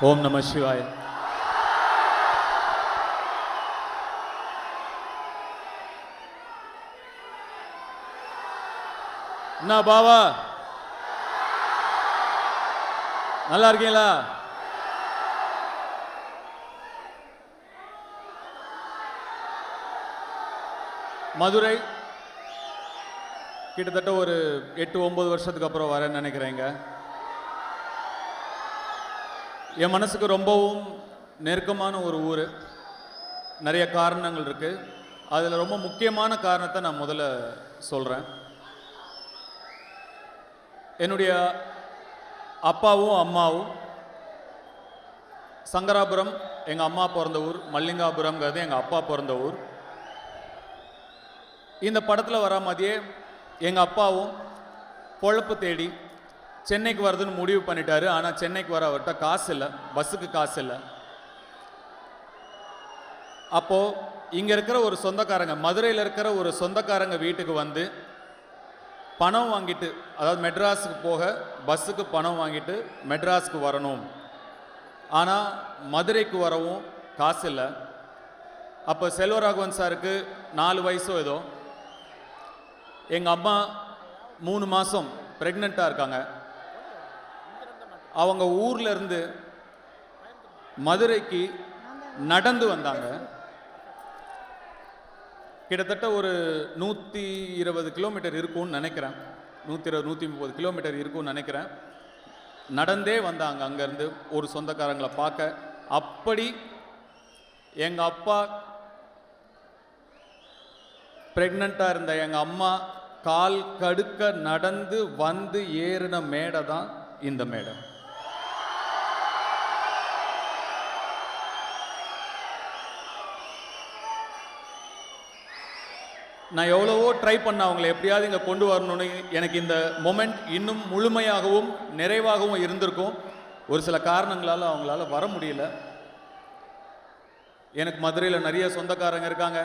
Speaker 6: ஓம் நம சிவாய. என்ன பாவா, நல்லா இருக்கீங்களா? மதுரை கிட்டத்தட்ட ஒரு 8-9 வருஷத்துக்கு அப்புறம் வரேன்னு நினைக்கிறேங்க. என் மனசுக்கு ரொம்பவும் நெருக்கமான ஒரு ஊர். நிறைய காரணங்கள் இருக்குது. அதில் ரொம்ப முக்கியமான காரணத்தை நான் முதல்ல சொல்கிறேன். என்னுடைய அப்பாவும் அம்மாவும் சங்கராபுரம் எங்கள் அம்மா பிறந்த ஊர், மல்லிகாபுரம்ங்கிறது எங்கள் அப்பா பிறந்த ஊர். இந்த படத்தில் வர மாதிரியே எங்கள் அப்பாவும் பொழப்பு தேடி சென்னைக்கு வரதுன்னு முடிவு பண்ணிட்டாரு. ஆனால் சென்னைக்கு வர அவர்கிட்ட காசு இல்லை, பஸ்ஸுக்கு காசு இல்லை. அப்போது இங்கே இருக்கிற ஒரு சொந்தக்காரங்க, மதுரையில் இருக்கிற ஒரு சொந்தக்காரங்க வீட்டுக்கு வந்து பணம் வாங்கிட்டு, அதாவது மெட்ராஸுக்கு போக பஸ்ஸுக்கு பணம் வாங்கிட்டு மெட்ராஸுக்கு வரணும். ஆனால் மதுரைக்கு வரவும் காசு இல்லை. அப்போ செல்வராகவன் சாருக்கு 4 வயசோ ஏதோ. எங்கள் அம்மா 3 மாதம் ப்ரெக்னெண்ட்டாக இருக்காங்க. அவங்க ஊர்ல இருந்து மதுரைக்கு நடந்து வந்தாங்க. கிட்டத்தட்ட ஒரு 120 கிலோமீட்டர் இருக்கும்னு நினைக்கிறேன், 120-130 கிலோமீட்டர் இருக்கும்னு நினைக்கிறேன். நடந்தே வந்தாங்க அங்கேருந்து ஒரு சொந்தக்காரங்களை பார்க்க. அப்படி எங்கள் அப்பா ப்ரெக்னெண்ட்டாக இருந்த எங்கள் அம்மா கால் கடுக்க நடந்து வந்து ஏறின மேடை தான் இந்த மேடை. நான் எவ்வளவோ ட்ரை பண்ண அவங்கள எப்படியாவது இங்கே கொண்டு வரணும்னு. எனக்கு இந்த மொமெண்ட் இன்னும் முழுமையாகவும் நிறைவாகவும் இருந்திருக்கும். ஒரு சில காரணங்களால் அவங்களால வர முடியல. எனக்கு மதுரையில் நிறைய சொந்தக்காரங்க இருக்காங்க,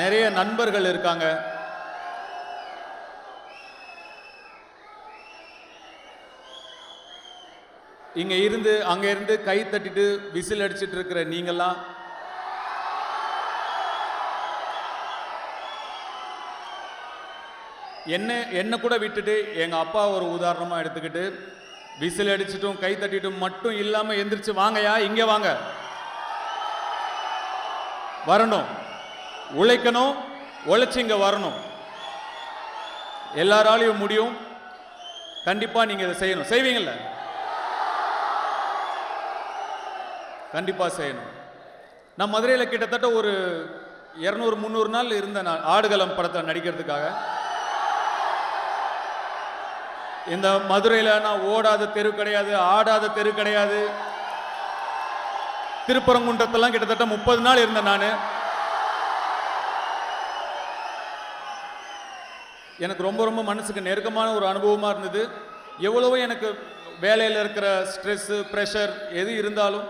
Speaker 6: நிறைய நண்பர்கள் இருக்காங்க. இங்க இருந்து அங்க இருந்து கை தட்டிட்டு விசில் அடிச்சிட்டு இருக்கிற நீங்கெல்லாம் என்ன கூட விட்டுட்டு எங்க அப்பா ஒரு உதாரணமா எடுத்துக்கிட்டு விசில் அடிச்சிட்டும் கை தட்டிட்டும் மட்டும் இல்லாம எந்திரிச்சு வாங்கயா இங்க வாங்க, வரணும், உழைக்கணும், உழைச்சி இங்க வரணும். எல்லாராலையும் முடியும். கண்டிப்பா நீங்க இதை செய்யணும். செய்வீங்கல்ல? கண்டிப்பா செய்யணும். நான் மதுரையில் கிட்டத்தட்ட ஒரு 200-300 நாள் இருந்தேன். நான் ஆடுகளம் படத்தை நடிக்கிறதுக்காக. இந்த மதுரையில் நான் ஓடாத தெரு கிடையாது, ஆடாத தெரு கிடையாது. திருப்பரங்குன்றத்தெல்லாம் கிட்டத்தட்ட 30 நாள் இருந்தேன் நான். எனக்கு ரொம்ப ரொம்ப மனசுக்கு நெருக்கமான ஒரு அனுபவமாக இருந்தது. எவ்வளவோ எனக்கு வேலையில் இருக்கிற ஸ்ட்ரெஸ்ஸு, ப்ரெஷர் எது இருந்தாலும்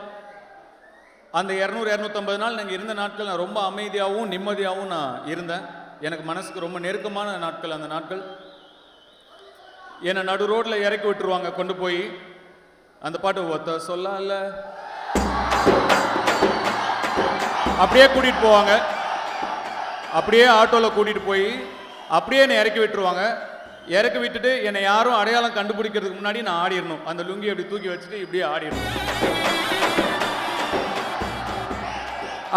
Speaker 6: அந்த 200-250 நாள் நாங்கள் இருந்த நாட்கள் நான் ரொம்ப அமைதியாகவும் நிம்மதியாகவும் நான் இருந்தேன். எனக்கு மனசுக்கு ரொம்ப நெருக்கமான நாட்கள் அந்த நாட்கள். என்னை நடு ரோட்டில் இறக்கி விட்டுருவாங்க கொண்டு போய். அந்த பாட்டு ஒத்த சொல்லல அப்படியே கூட்டிகிட்டு போவாங்க. அப்படியே ஆட்டோவில் கூட்டிகிட்டு போய் அப்படியே என்னை இறக்கி விட்டுருவாங்க. இறக்கி விட்டுட்டு என்னை யாரும் அடையாளம் கண்டுபிடிக்கிறதுக்கு முன்னாடி நான் ஆடிடணும். அந்த லுங்கி அப்படி தூக்கி வச்சுட்டு இப்படியே ஆடிடணும்.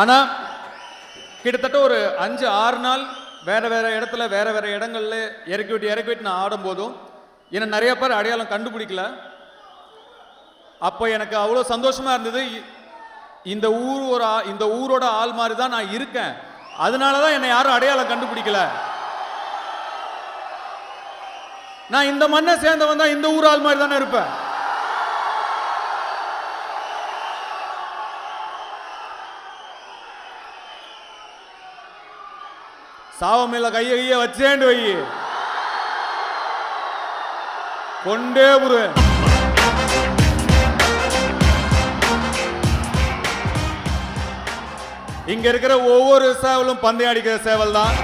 Speaker 6: ஆனால் கிட்டத்தட்ட ஒரு 5-6 நாள் வேற வேற இடத்துல வேற வேற இடங்கள்ல இறக்கி விட்டு நான் ஆடும்போதும் என்னை நிறைய பேர் அடையாளம் கண்டுபிடிக்கல. அப்போ எனக்கு அவ்வளோ சந்தோஷமா இருந்தது. இந்த ஊரோட ஆள் மாதிரி தான் நான் இருக்கேன், அதனால தான் என்னை யாரும் அடையாளம் கண்டுபிடிக்கல. நான் இந்த மண்ணை சேர்ந்தவன் தான், இந்த ஊர் ஆள் மாதிரி தானே இருப்பேன். சாவ மேல கைய வச்சேண்டு வை, கொண்டே புருவேன். இங்க இருக்கிற ஒவ்வொரு சேவலும் பந்தயம் அடிக்கிற சேவல் தான்.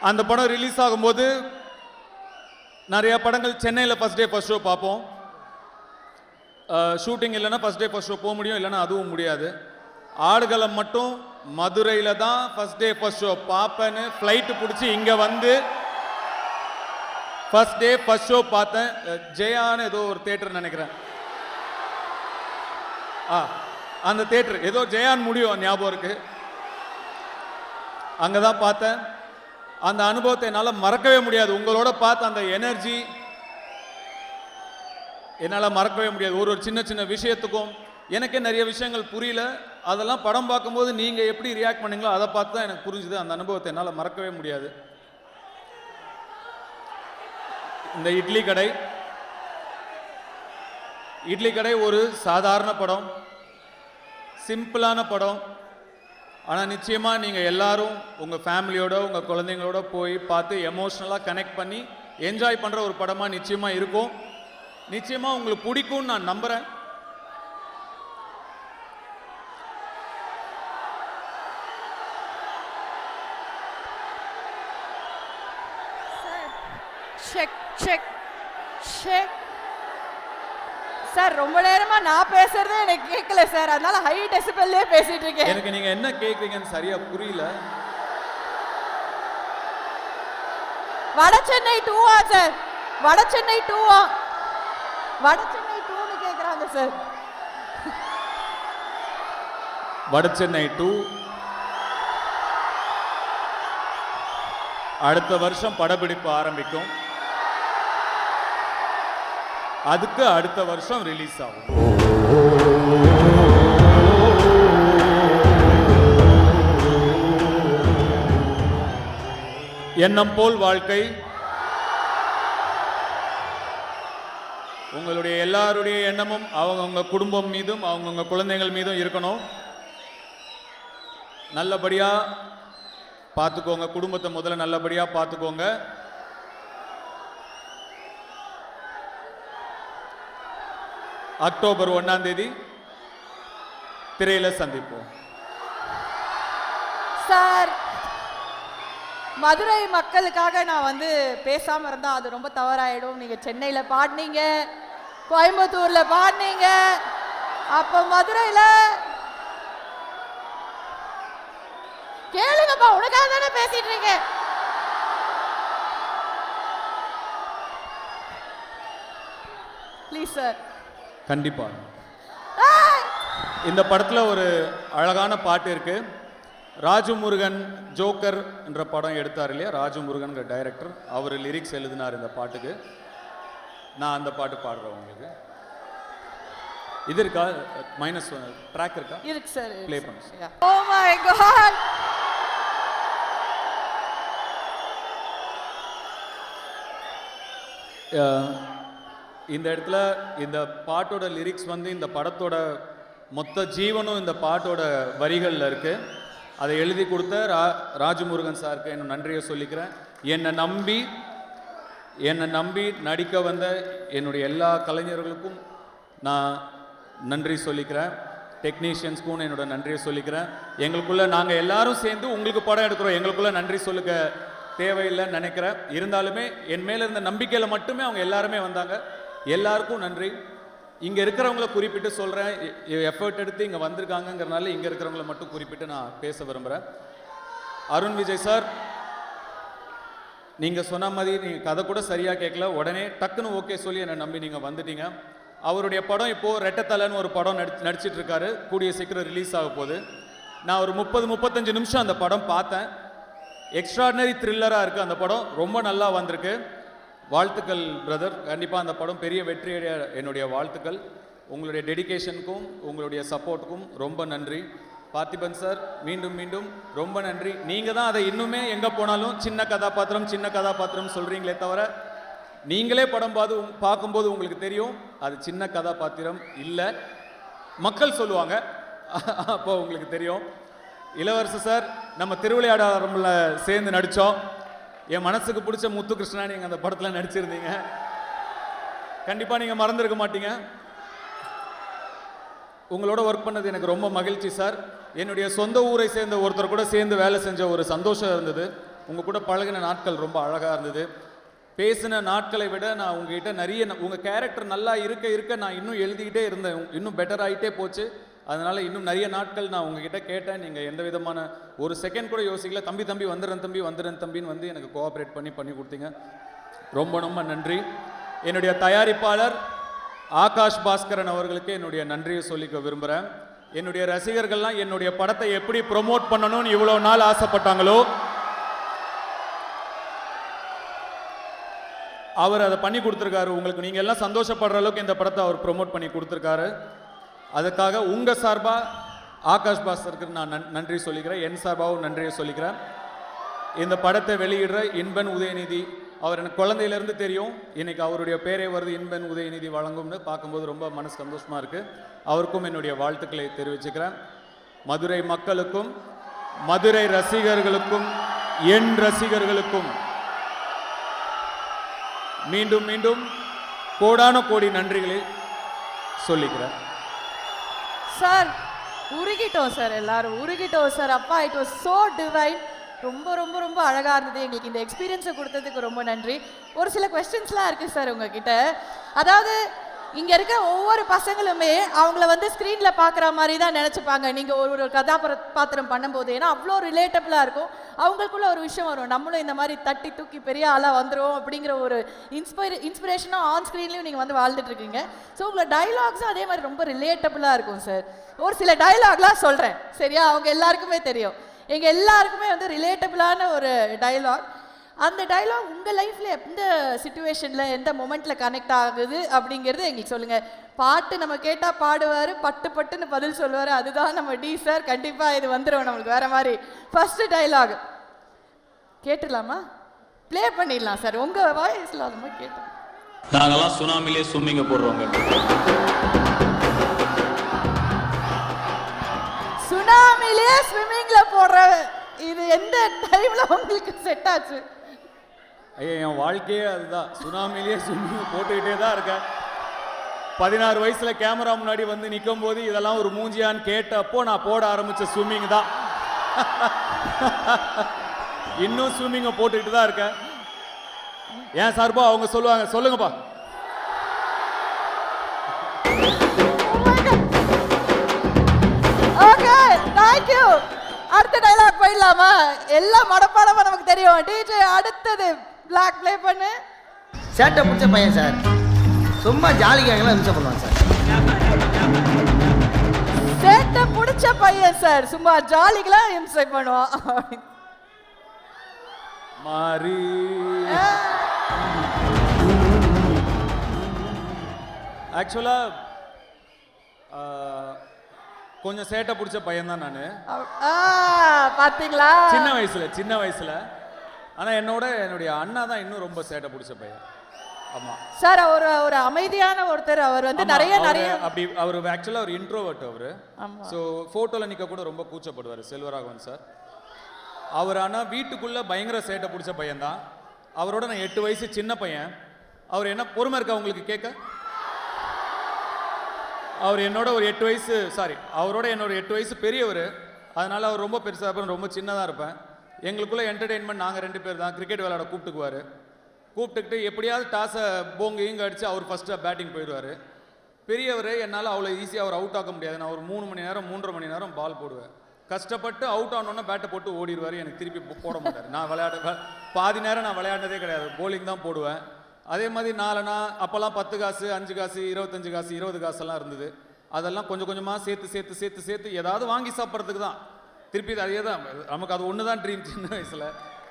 Speaker 6: அந்த படம் ரிலீஸ் ஆகும்போது நிறைய படங்கள் சென்னையில் ஃபர்ஸ்ட் டே ஃபர்ஸ்ட் ஷோ பார்ப்போம். ஷூட்டிங் இல்லைன்னா ஃபர்ஸ்ட் டே ஃபர்ஸ்ட் ஷோ போக முடியும், இல்லைன்னா அதுவும் முடியாது. ஆடுகளம் மட்டும் மதுரையில் தான் ஃபர்ஸ்ட் டே ஃபர்ஸ்ட் ஷோ பார்ப்பேன்னு ஃப்ளைட்டு பிடிச்சி இங்கே வந்து ஃபர்ஸ்ட் டே ஃபர்ஸ்ட் ஷோ பார்த்தேன். ஜெயான்னு ஏதோ ஒரு தேட்டர் நினைக்கிறேன். அந்த தேட்டர் ஏதோ ஜெயான் முடியும் ஞாபகம் இருக்கு. அங்கே தான் பார்த்தேன். அந்த அனுபவத்தை என்னால் மறக்கவே முடியாது. உங்களோட பார்த்த அந்த எனர்ஜி என்னால் மறக்கவே முடியாது. ஒரு சின்ன சின்ன விஷயத்துக்கும் எனக்கே நிறைய விஷயங்கள் புரியல. அதெல்லாம் படம் பார்க்கும்போது நீங்கள் எப்படி ரியாக்ட் பண்ணீங்களோ அதை பார்த்து தான் எனக்கு புரிஞ்சுது. அந்த அனுபவத்தை என்னால் மறக்கவே முடியாது. இந்த இட்லி கடை ஒரு சாதாரண படம், சிம்பிளான படம். ஆனால் நிச்சயமாக நீங்கள் எல்லாரும் உங்கள் ஃபேமிலியோட உங்கள் குழந்தைங்களோட போய் பார்த்து எமோஷ்னலாக கனெக்ட் பண்ணி என்ஜாய் பண்ணுற ஒரு படமாக நிச்சயமாக இருக்கும். நிச்சயமாக உங்களுக்கு பிடிக்கும்னு நான் நம்புகிறேன்.
Speaker 1: சார் ரொம்ப நேரமா நான் பேசுறதே எனக்கு கேட்கல சார், அதனால ஹை டெசிபல்லே பேசிட்டு இருக்கேன்.
Speaker 6: எனக்கு நீங்க என்ன கேக்குறீங்கன்னு சரியா புரியல.
Speaker 1: வடசென்னை 2 சார், வடசென்னை 2ன்னு கேக்குறாங்க சார்.
Speaker 6: வடசென்னை 2 அடுத்த வருஷம் படப்பிடிப்பு ஆரம்பிக்கும். அதுக்கு அடுத்த வருஷம் ரிலீஸ் ஆகும். எண்ணம் போல் வாழ்க்கை, உங்களுடைய எல்லாருடைய எண்ணமும் அவங்கவுங்க குடும்பம் மீதும் அவங்கவுங்க குழந்தைகள் மீதும் இருக்கணும். நல்லபடியா பார்த்துக்கோங்க, குடும்பத்தை முதல்ல நல்லபடியா பார்த்துக்கோங்க. அக்டோபர் 1ஆம் தேதி திரையில சந்திப்போம்.
Speaker 1: சார், மதுரை மக்களுக்காக நான் வந்து பேசாம இருந்தா அது ரொம்ப தவறாயிடும். நீங்க சென்னையில பாடினீங்க, கோயம்புத்தூர்ல பாடினீங்க, அப்ப மதுரையில கேளுங்கப்பா, உனக்காக தானே பேசிட்டு இருக்கீங்க. Please sir.
Speaker 6: கண்டிப்பா இந்த படத்துல ஒரு அழகான பாட்டு இருக்கு. ராஜு முருகன் ஜோக்கர் என்ற படம் எடுத்தார் இல்லையா, ராஜு முருகன் டைரக்டர், அவர் லிரிக்ஸ் எழுதினார் இந்த பாட்டுக்கு. நான் அந்த பாட்டு பாடுறேன் உங்களுக்கு. இது இருக்கா, மைனஸ் ட்ராக் இருக்கா?
Speaker 1: இருக்கு சார்.
Speaker 6: ப்ளே பண்ணுங்க.
Speaker 1: Oh my God.
Speaker 6: இந்த இடத்துல இந்த பாட்டோட லிரிக்ஸ் வந்து இந்த படத்தோட மொத்த ஜீவனும் இந்த பாட்டோட வரிகளில் இருக்கு. அதை எழுதி கொடுத்த ராஜமுருகன் சாருக்கு என்ன நன்றியை சொல்லிக்கிறேன். என்னை நம்பி நடிக்க வந்த என்னுடைய எல்லா கலைஞர்களுக்கும் நான் நன்றி சொல்லிக்கிறேன். டெக்னீஷியன்ஸ்க்கும் என்னோட நன்றியை சொல்லிக்கிறேன். எங்களுக்குள்ள நாங்கள் எல்லாரும் சேர்ந்து உங்களுக்கு படம் எடுக்கிறோம், எங்களுக்குள்ள நன்றி சொல்லுக்க தேவையில்லைன்னு நினைக்கிறேன். இருந்தாலுமே என் மேலே இருந்த நம்பிக்கையில் மட்டுமே அவங்க எல்லாருமே வந்தாங்க. எல்லாருக்கும் நன்றி. இங்கே இருக்கிறவங்கள குறிப்பிட்டு சொல்கிறேன், எஃபர்ட் எடுத்து இங்கே வந்திருக்காங்கங்கிறனால இங்கே இருக்கிறவங்கள மட்டும் குறிப்பிட்டு நான் பேச விரும்புகிறேன். அருண் விஜய் சார், நீங்கள் சொன்ன மாதிரி நீங்கள் கதை கூட சரியாக கேட்கல, உடனே டக்குன்னு ஓகே சொல்லி என்னை நம்பி நீங்கள் வந்துட்டீங்க. அவருடைய படம் இப்போது ரெட்டத்தலைன்னு ஒரு படம் நடிச்சிட்டு இருக்காரு, கூடிய சீக்கிரம் ரிலீஸ் ஆக போகுது. நான் ஒரு 30-35 நிமிஷம் அந்த படம் பார்த்தேன். எக்ஸ்ட்ராடினரி த்ரில்லராக இருக்குது அந்த படம், ரொம்ப நல்லா வந்திருக்கு. வாழ்த்துக்கள் பிரதர், கண்டிப்பாக அந்த படம் பெரிய வெற்றியடைய என்னுடைய வாழ்த்துக்கள். உங்களுடைய டெடிகேஷனுக்கும் உங்களுடைய சப்போர்ட்டுக்கும் ரொம்ப நன்றி. பார்த்திபன் சார், மீண்டும் மீண்டும் ரொம்ப நன்றி. நீங்கள் தான் அதை இன்னுமே எங்கே போனாலும் சின்ன கதாபாத்திரம் சொல்கிறீங்களே தவிர, நீங்களே படம் பார்க்கும்போது உங்களுக்கு தெரியும் அது சின்ன கதாபாத்திரம் இல்லை, மக்கள் சொல்லுவாங்க, அப்போ உங்களுக்கு தெரியும். இளவரசு சார், நம்ம திருவிளையாடல சேர்ந்து நடித்தோம். என் மனசுக்கு பிடிச்ச முத்துகிருஷ்ணா நீங்கள் அந்த படத்தில் நடிச்சிருந்தீங்க. கண்டிப்பாக நீங்கள் மறந்துருக்க மாட்டீங்க. உங்களோட ஒர்க் பண்ணது எனக்கு ரொம்ப மகிழ்ச்சி சார். என்னுடைய சொந்த ஊரை சேர்ந்த ஒருத்தர் கூட சேர்ந்து வேலை செஞ்ச ஒரு சந்தோஷம் இருந்தது. உங்கள் கூட பழகின நாட்கள் ரொம்ப அழகாக இருந்தது. பேசின நாட்களை விட நான் உங்ககிட்ட நிறைய உங்கள் கேரக்டர் நல்லா இருக்க நான் இன்னும் எழுதிக்கிட்டே இருந்தேன், இன்னும் பெட்டர் ஆகிட்டே போச்சு. அதனால் இன்னும் நிறைய நாட்கள் நான் உங்ககிட்ட கேட்டேன். நீங்கள் எந்த விதமான ஒரு செகண்ட் கூட யோசிக்கல. தம்பி வந்துடுறேன் தம்பின்னு வந்து எனக்கு கோஆப்ரேட் பண்ணி கொடுத்தீங்க. ரொம்ப நன்றி. என்னுடைய தயாரிப்பாளர் ஆகாஷ் பாஸ்கரன் அவர்களுக்கு என்னுடைய நன்றியை சொல்லிக்க விரும்புகிறேன். என்னுடைய ரசிகர்கள்லாம் என்னுடைய படத்தை எப்படி ப்ரொமோட் பண்ணணும்னு இவ்வளோ நாள் ஆசைப்பட்டாங்களோ, அவர் அதை பண்ணி கொடுத்துருக்காரு. உங்களுக்கு நீங்கள் எல்லாம் சந்தோஷப்படுற அளவுக்கு இந்த படத்தை அவர் ப்ரொமோட் பண்ணி கொடுத்துருக்காரு. அதுக்காக உங்கள் சார்பாக ஆகாஷ் பாஸ்கருக்கு நான் நன்றி சொல்லிக்கிறேன். என் சார்பாகவும் நன்றியை சொல்லிக்கிறேன். இந்த படத்தை வெளியிடுற இன்பன் உதயநிதி, அவர் எனக்கு குழந்தையிலேருந்து தெரியும். இன்னைக்கு அவருடைய பேரே வருது, இன்பன் உதயநிதி வழங்கும்னு பார்க்கும்போது ரொம்ப மனசு சந்தோஷமாக இருக்குது. அவருக்கும் என்னுடைய வாழ்த்துக்களை தெரிவிச்சுக்கிறேன். மதுரை மக்களுக்கும் மதுரை ரசிகர்களுக்கும் என் ரசிகர்களுக்கும் மீண்டும் மீண்டும் கோடான கோடி நன்றிகளை சொல்லிக்கிறேன்.
Speaker 1: சார், உருகிட்டோம் சார், எல்லாரும் உருகிட்டோம் சார். அப்பா, இட் வாஸ் சோ டிவைன். ரொம்ப அழகாக இருந்தது. எங்களுக்கு இந்த எக்ஸ்பீரியன்ஸை கொடுத்ததுக்கு ரொம்ப நன்றி. ஒரு சில கொஸ்டின்ஸ்லாம் இருக்குது சார் உங்ககிட்ட. அதாவது இங்கே இருக்க ஒவ்வொரு பசங்களுமே அவங்கள வந்து ஸ்க்ரீனில் பார்க்குற மாதிரி தான் நினச்சிப்பாங்க நீங்கள் ஒரு கதாபாத்திரம் பண்ணும்போது. ஏன்னா அவ்வளோ ரிலேட்டபிளாக இருக்கும். அவங்களுக்குள்ள ஒரு விஷயம் வரும், நம்மளும் இந்த மாதிரி தட்டி தூக்கி பெரிய ஆளாக வந்துடும் அப்படிங்கிற ஒரு இன்ஸ்பிரேஷனாக ஆன் ஸ்க்ரீன்லேயும் நீங்கள் வந்து வாழ்ந்துட்டுருக்கீங்க. ஸோ உங்களோட டைலாக்ஸும் அதே மாதிரி ரொம்ப ரிலேட்டபிளாக இருக்கும் சார். ஒரு சில டைலாக்லாம் சொல்கிறேன், சரியா? அவங்க எல்லாருக்குமே தெரியும், எங்கள் எல்லாருக்குமே வந்து ரிலேட்டபிளான ஒரு டைலாக். அந்த டைலாக் உங்கள் லைஃப்பில் எந்த சிச்சுவேஷனில் எந்த மொமெண்ட்டில் கனெக்ட் ஆகுது அப்படிங்கிறது எங்களுக்கு சொல்லுங்கள். பாட்டு நம்ம கேட்டால் பாடுவார், பட்டுன்னு பதில் சொல்லுவார். அதுதான் நம்ம டி சார். கண்டிப்பாக இது வந்துடும் நம்மளுக்கு வேறு மாதிரி. ஃபஸ்ட்டு டைலாக் கேட்டுடலாமா? ப்ளே பண்ணிடலாம் சார், உங்கள் வாய்ஸில் அது மாதிரி கேட்டோம்.
Speaker 6: நாங்கெல்லாம் சுனாமிலே ஸ்விம்மிங்க போடுறோங்க.
Speaker 1: சுனாமிலேயே ஸ்விம்மிங்ல போடுற இது எந்த டைம்ல உங்களுக்கு செட் ஆச்சு?
Speaker 6: ஐயா என் வாழ்க்கையே அதுதான். சுனாமிலேயே ஸ்விம்மிங் போட்டுக்கிட்டே தான் இருக்கேன். 16 வயசுல கேமரா முன்னாடி வந்து நிற்கும் போது இதெல்லாம் ஒரு மூஞ்சியான்னு கேட்டப்போ நான் போட ஆரம்பிச்ச ஸ்விம்மிங் தான். இன்னும் ஸ்விம்மிங்கை போட்டுக்கிட்டு தான் இருக்கேன். ஏன் சார்பா அவங்க சொல்லுவாங்க, சொல்லுங்கப்பா.
Speaker 1: Okay, thank you. அடுத்த டயலாக் போயிடலாமா? எல்லாம் மடப்பாடமா நமக்கு தெரியும். டிஜே அடுத்தது பிளாக் ப்ளே பண்ணு.
Speaker 8: சேட்டை பிடிச்ச பையன் சார், சும்மா ஜாலிக்காகலாம் யூஸ் பண்ணுவான் சார்.
Speaker 1: சேட்டை பிடிச்ச பையன் சார், சும்மா ஜாலிகளா இம்சை பண்ணுவான்.
Speaker 6: மாறி ஆக்சுவலா கொஞ்சம் சேட்டை பிடிச்ச பையன் தான் நான்.
Speaker 1: பாத்தீங்களா?
Speaker 6: சின்ன வயசுல ஆனா என்னுடைய அண்ணா தான் இன்னும் ரொம்ப சேட்டை பிடிச்ச பையன். ஆமா
Speaker 1: சார், ஒரு அமைதியான ஒருத்தர். அவர் வந்து நிறைய
Speaker 6: அப்படி அவர் ஆக்சுவலா ஒரு இன்ட்ரோவர்ட் அவரு. ஸோ போட்டோல நிக்க கூட ரொம்ப கூச்சப்படுவார் செல்வராகவன் சார். அவர் ஆனால் வீட்டுக்குள்ள பயங்கர சேட்டை பிடிச்ச பையன் தான். அவரோட நான் 8 வயசு சின்ன பையன். அவர் என்ன பொறுமை இருக்கா உங்களுக்கு கேட்க? அவர் என்னோட ஒரு 8 வயசு அவரோட என்னோட 8 வயசு பெரியவர். அதனால அவர் ரொம்ப பெருசாக இருப்பேன், ரொம்ப சின்னதாக இருப்பேன். எங்களுக்குள்ள என்டர்டெயின்மெண்ட் நாங்கள் 2 பேர் தான். கிரிக்கெட் விளையாட கூப்பிட்டுக்கிட்டு எப்படியாவது டாஸை போங்க இங்கே அடித்து அவர் ஃபஸ்ட்டு பேட்டிங் போயிடுவார். பெரியவர் என்னால் அவ்வளோ ஈஸியாக அவர் அவுட் ஆக்க முடியாது. நான் ஒரு 3 மணி நேரம் 3.5 மணி நேரம் பால் போடுவேன். கஷ்டப்பட்டு அவுட் ஆனோன்னா பேட்டை போட்டு ஓடிடுவார். எனக்கு திருப்பி போட மாட்டார். நான் பாதி நேரம் நான் விளையாடினதே கிடையாது, போலிங் தான் போடுவேன். அதே மாதிரி நாலனா அப்போல்லாம் 10 காசு 5 காசு 25 காசு 20 காசெல்லாம் இருந்தது. அதெல்லாம் கொஞ்சம் கொஞ்சமாக சேர்த்து ஏதாவது வாங்கி சாப்பிட்றதுக்கு தான். திருப்பி அதே தான் நமக்கு, அது ஒன்று தான் ட்ரீம். சின்ன வயசில்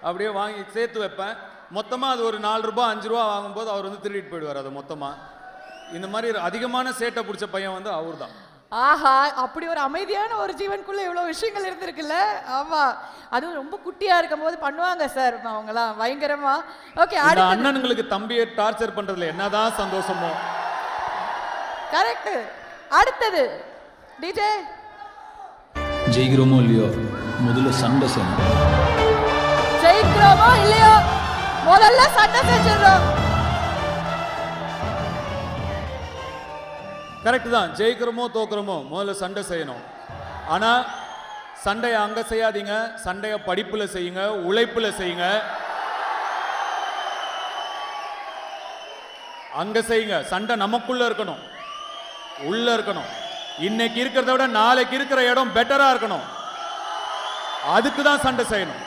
Speaker 6: அப்படியே வாங்கி சேர்த்து வைப்பேன். மொத்தமாக அது ஒரு 4 ரூபா 5 ரூபா வாங்கும்போது அவர் வந்து திருடிட்டு போயிடுவார் அது மொத்தமாக. இந்த மாதிரி அதிகமான சேட்டை பிடிச்ச பையன் வந்து அவர் தான்.
Speaker 1: ஆஹா, அப்படி ஒரு அமைதியான ஒரு ஜீவனுக்குள்ள இவ்வளவு விஷயங்கள் இருந்திருக்குல்ல. ஆமா, அதுவும் ரொம்ப குட்டியா இருக்கும் போது பண்ணுவாங்க சார் அவங்கலாம் பயங்கரமா. ஓகே,
Speaker 6: அந்த அண்ணனுங்களுக்கு தம்பியை டார்ச்சர் பண்றதுல என்னதான் சந்தோஷமோ.
Speaker 1: கரெக்ட். அடுத்தது டிஜே.
Speaker 7: ஜெயிக்கிறோமோ இல்லையோ முதல்ல சண்டை செய்யணும்.
Speaker 1: ஜெயிக்கிறோமோ இல்லையோ முதல்ல சண்டை செஞ்சிடறோம்.
Speaker 6: கரெக்ட் தான். ஜெயிக்கிறோமோ தோக்குறோமோ முதல்ல சண்டை செய்யணும். ஆனால் சண்டையை அங்கே செய்யாதீங்க. சண்டையை படிப்பில் செய்யுங்க, உழைப்பில் செய்யுங்க. அங்கே செய்யுங்க. சண்டை நமக்குள்ள இருக்கணும், உள்ள இருக்கணும். இன்னைக்கு இருக்கிறத விட நாளைக்கு இருக்கிற இடம் பெட்டராக இருக்கணும். அதுக்கு தான் சண்டை செய்யணும்.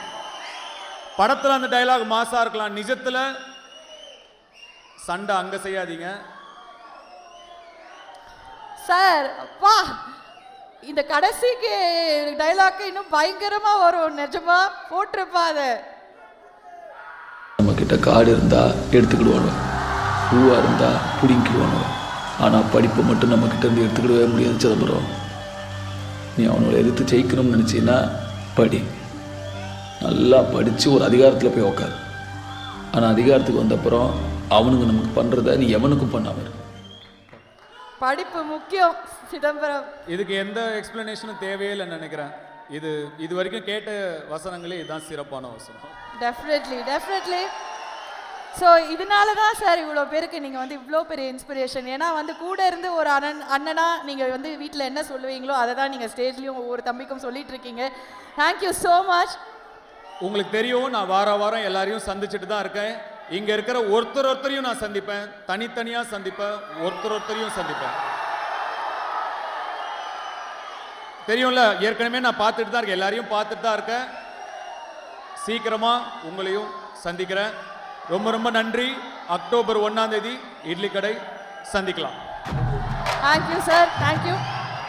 Speaker 6: படத்தில் அந்த டைலாக் மாசா இருக்கலாம், நிஜத்தில் சண்டை அங்கே செய்யாதீங்க
Speaker 1: சார். அப்பா, இந்த கடைசிக்கு டைலாக் இன்னும் பயங்கரமா வரும். நிஜமா போட்டிருப்பா. அதை
Speaker 7: நம்ம கிட்ட காடு இருந்தா எடுத்துக்கிடுவானு, பூவா இருந்தா பிடிங்கிடுவானு. ஆனால் படிப்பை மட்டும் நம்ம கிட்ட இருந்து எடுத்துக்கிடவே முடியாது சிதம்பரம். நீ அவனோட எதிர்த்து ஜெயிக்கணும்னு நினச்சின்னா படி, நல்லா படித்து ஒரு அதிகாரத்தில் போய் உக்காரு. ஆனால் அதிகாரத்துக்கு வந்தப்புறம் அவனுங்க நமக்கு பண்ணுறத நீ எவனுக்கும் பண்ணாம.
Speaker 1: படிப்பு முக்கியம் சிதம்பரம்.
Speaker 6: இதுக்கு எந்த எக்ஸ்பிளனேஷனும் தேவையில்லைன்னு நினைக்கிறேன். இது வரைக்கும் கேட்ட வசனங்களே இதுதான் சிறப்பான வசனம்.
Speaker 1: டெஃபினெட்லி. ஸோ இதனால தான் சார் இவ்வளோ பேருக்கு நீங்கள் வந்து இவ்வளோ பெரிய இன்ஸ்பிரேஷன். ஏன்னா வந்து கூட இருந்து ஒரு அண்ணனா நீங்கள் வந்து வீட்டில் என்ன சொல்லுவீங்களோ அதை தான் நீங்கள் ஸ்டேஜ்லேயும் ஒவ்வொரு தம்பிக்கும் சொல்லிட்டு இருக்கீங்க. Thank you so much.
Speaker 6: உங்களுக்கு தெரியும், நான் வாரம் எல்லாரையும் சந்திச்சுட்டு தான் இருக்கேன். இங்கே இருக்கிற ஒருத்தரையும் நான் சந்திப்பேன், தனித்தனியாக சந்திப்பேன், ஒருத்தரையும் சந்திப்பேன். தெரியும்ல, ஏற்கனவே நான் பார்த்துட்டு தான் இருக்கேன், எல்லாரையும் பார்த்துட்டு தான் இருக்கேன். சீக்கிரமாக உங்களையும் சந்திக்கிறேன். ரொம்ப நன்றி. அக்டோபர் 1ஆம் தேதி இட்லி கடை சந்திக்கலாம்.
Speaker 1: Thank you sir, thank you.